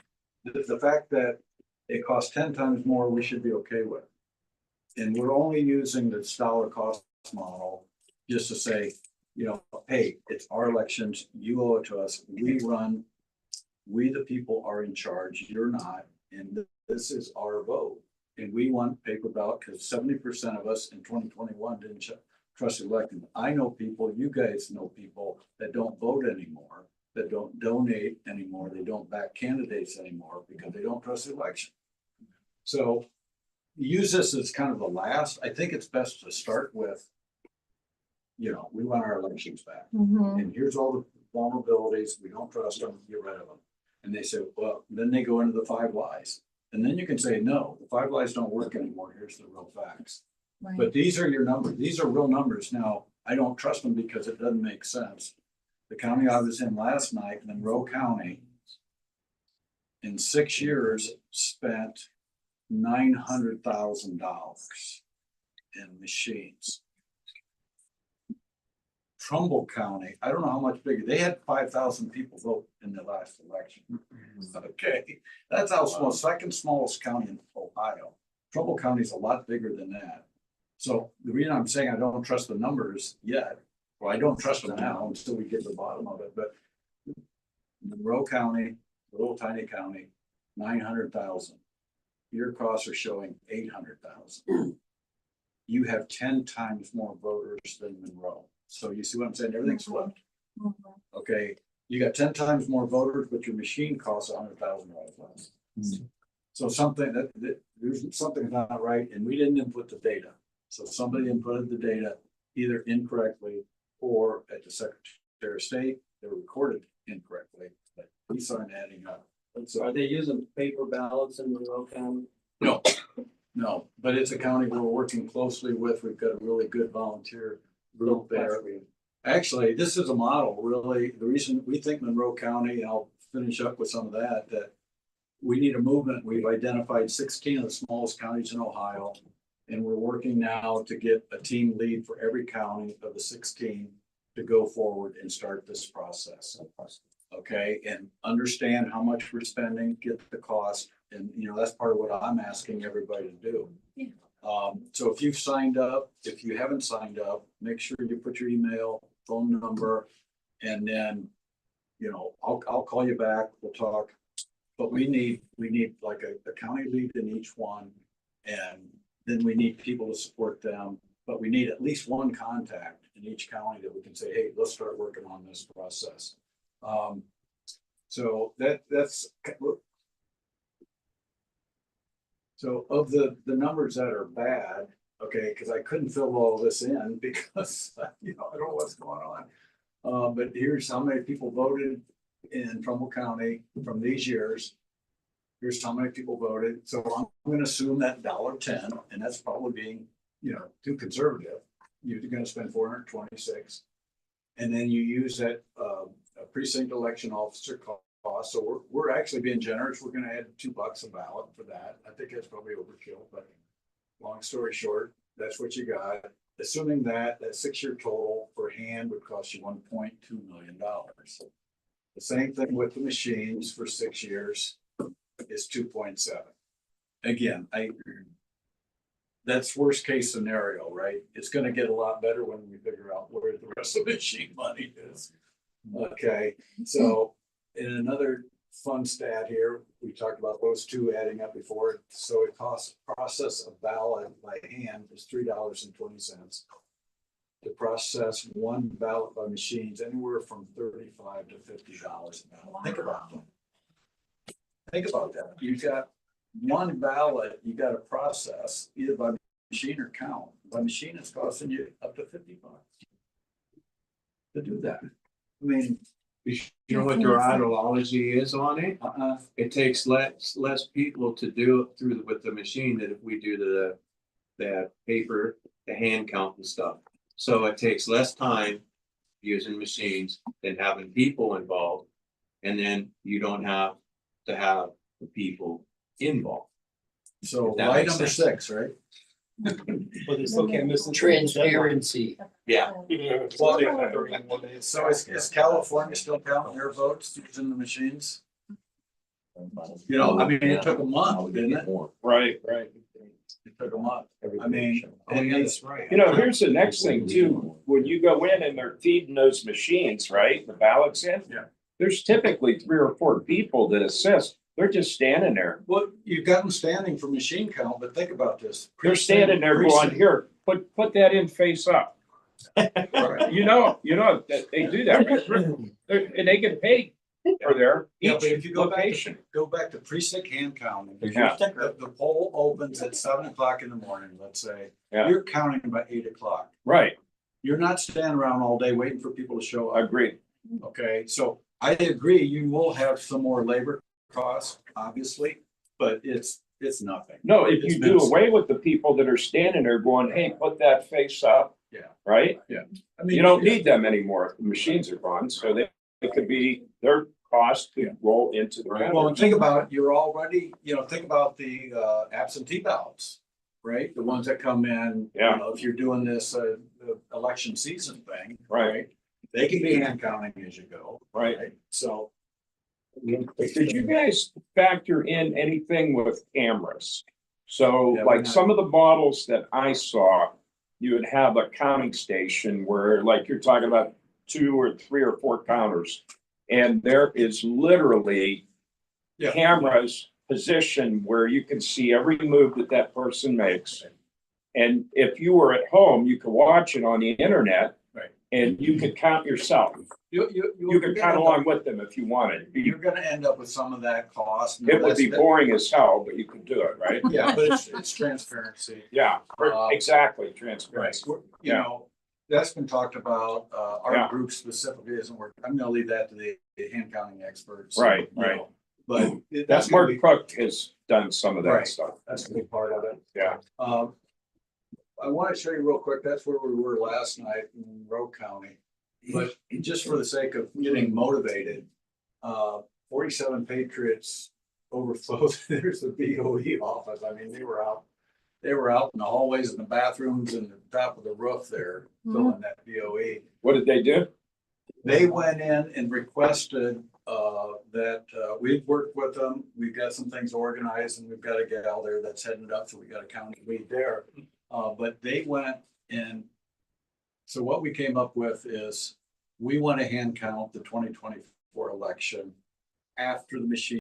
Speaker 2: the fact that it costs 10 times more, we should be okay with. And we're only using the dollar cost model just to say, hey, it's our elections, you owe it to us, we run, we the people are in charge, you're not, and this is our vote. And we want paper ballot because 70% of us in 2021 didn't trust the election. I know people, you guys know people that don't vote anymore, that don't donate anymore, they don't back candidates anymore because they don't trust the election. So use this as kind of the last. I think it's best to start with, we want our elections back.
Speaker 3: Mhm.
Speaker 2: And here's all the vulnerabilities. We don't trust them, get rid of them. And they say, well, then they go into the 5 lies. And then you can say, no, the 5 lies don't work anymore. Here's the real facts.
Speaker 3: Right.
Speaker 2: But these are your numbers. These are real numbers. Now, I don't trust them because it doesn't make sense. The county I was in last night, Monroe County, in 6 years spent $900,000 in machines. Trumbull County, I don't know how much bigger, they had 5,000 people vote in the last election. Okay, that's our second smallest county in Ohio. Trumbull County is a lot bigger than that. So the reason I'm saying I don't trust the numbers yet, well, I don't trust them now until we get to the bottom of it, but Monroe County, little tiny county, 900,000. Your costs are showing 800,000. You have 10 times more voters than Monroe. So you see what I'm saying? Everything's flipped.
Speaker 3: Mhm.
Speaker 2: Okay, you got 10 times more voters, but your machine costs $100,000 less. So something there's something not right, and we didn't input the data. So somebody inputted the data either incorrectly or at the Secretary of State, they were recorded incorrectly, but these aren't adding up.
Speaker 10: So are they using paper ballots in Monroe County?
Speaker 2: No, but it's a county we're working closely with. We've got a really good volunteer group there. Actually, this is a model, really. The reason we think Monroe County, and I'll finish up with some of that we need a movement. We've identified 16 of the smallest counties in Ohio, and we're working now to get a team lead for every county of the 16 to go forward and start this process. Okay, and understand how much we're spending, get the cost, and that's part of what I'm asking everybody to do.
Speaker 7: Yeah.
Speaker 2: So if you've signed up, if you haven't signed up, make sure you put your email, phone number, and then, I'll call you back, we'll talk. But we need like a county lead in each one, and then we need people to support them. But we need at least one contact in each county that we can say, hey, let's start working on this process. So that's so of the numbers that are bad, okay, because I couldn't fill all this in because I don't know what's going on. But here's how many people voted in Trumbull County from these years. Here's how many people voted. So I'm going to assume that $1.10, and that's probably being too conservative. You're going to spend 426, and then you use that precinct election officer cost. So we're actually being generous. We're going to add $2 a ballot for that. I think that's probably overkill, but long story short, that's what you got. Assuming that 6-year total for hand would cost you $1.2 million. The same thing with the machines for 6 years is 2.7. Again, that's worst case scenario, right? It's going to get a lot better when we figure out where the rest of the machine money is. Okay, so in another fun stat here, we talked about those two adding up before. So it costs process a ballot by hand is $3.20. To process one ballot by machines, anywhere from $35 to $50 a ballot. Wow. Think about that. Think about that. You've got one ballot you got to process either by machine or count. By machine, it's costing you up to $50 to do that. I mean,
Speaker 9: You know what their ideology is on it? It takes less people to do it through with the machine than if we do the paper, the hand count and stuff. So it takes less time using machines than having people involved. And then you don't have to have the people involved.
Speaker 2: So
Speaker 9: That
Speaker 2: line
Speaker 9: makes
Speaker 2: number
Speaker 9: sense.
Speaker 2: 6, right?
Speaker 1: But they still can't miss it.
Speaker 8: Transparency.
Speaker 9: Yeah.
Speaker 2: So is California still counting their votes using the machines? You know, I mean, it took a month, didn't it?
Speaker 6: Right.
Speaker 2: It took a month. I mean, and it's right.
Speaker 6: You know, here's the next thing too, when you go in and they're feeding those machines, right, the ballots in.
Speaker 2: Yeah.
Speaker 6: There's typically 3 or 4 people that assist, they're just standing there.
Speaker 2: Well, you've got them standing for machine count, but think about this.
Speaker 6: They're standing there going,
Speaker 2: Precinct.
Speaker 6: here, put that in face up.
Speaker 2: Right.
Speaker 6: You know, that they do that, right? And they get paid for their
Speaker 2: Yeah, but if
Speaker 6: each
Speaker 2: you go back,
Speaker 6: location.
Speaker 2: go back to precinct hand counting.
Speaker 6: Yeah.
Speaker 2: The poll opens at 7 o'clock in the morning, let's say.
Speaker 6: Yeah.
Speaker 2: You're counting by 8 o'clock.
Speaker 6: Right,
Speaker 2: You're not standing around all day waiting for people to show up.
Speaker 6: agreed.
Speaker 2: Okay, so I agree, you will have some more labor costs, obviously, but it's nothing.
Speaker 6: No, if
Speaker 2: It's
Speaker 6: you do
Speaker 2: minuscule.
Speaker 6: away with the people that are standing there going, hey, put that face up.
Speaker 2: Yeah.
Speaker 6: Right?
Speaker 2: I mean,
Speaker 6: You don't need them anymore if the machines are gone, so it could be, their cost could roll into the.
Speaker 2: Well, and think about it, you're already, think about the absentee ballots, right? The ones that come in, if you're doing this the election season thing.
Speaker 6: Right.
Speaker 2: They can be hand counting as you go.
Speaker 6: Right.
Speaker 2: So.
Speaker 6: Did you guys factor in anything with cameras? So
Speaker 2: Yeah,
Speaker 6: like
Speaker 2: we're not-
Speaker 6: some of the models that I saw, you would have a counting station where like you're talking about 2 or 3 or 4 counters. And there is literally
Speaker 2: Yeah.
Speaker 6: cameras positioned where you can see every move that person makes. And if you were at home, you could watch it on the internet.
Speaker 2: Right.
Speaker 6: And you could count yourself. You could count along with them if you wanted.
Speaker 2: You're gonna end up with some of that cost.
Speaker 6: It would be boring as hell, but you could do it, right?
Speaker 2: Yeah, but it's transparency.
Speaker 6: Yeah, exactly,
Speaker 2: Right,
Speaker 6: transparency.
Speaker 2: you know, that's been talked about, our
Speaker 6: Yeah.
Speaker 2: group specifically isn't working. I'm gonna leave that to the hand counting experts.
Speaker 6: Right,
Speaker 2: you
Speaker 6: right.
Speaker 2: know, But
Speaker 6: That's
Speaker 2: that's gonna
Speaker 6: Mark
Speaker 2: be,
Speaker 6: Cook has done some of that
Speaker 2: Right.
Speaker 6: stuff.
Speaker 2: that's a big part of it.
Speaker 6: Yeah.
Speaker 2: I want to show you real quick, that's where we were last night in Rowe County. But just for the sake of getting motivated, 47 Patriots overflowed, there's the BOE office. I mean, they were out in the hallways and the bathrooms and the top of the roof there, filling that BOE.
Speaker 6: What did they do?
Speaker 2: They went in and requested that we've worked with them. We've got some things organized and we've got a gal there that's heading up, so we got a county lead there. But they went and so what we came up with is we want to hand count the 2024 election after the machine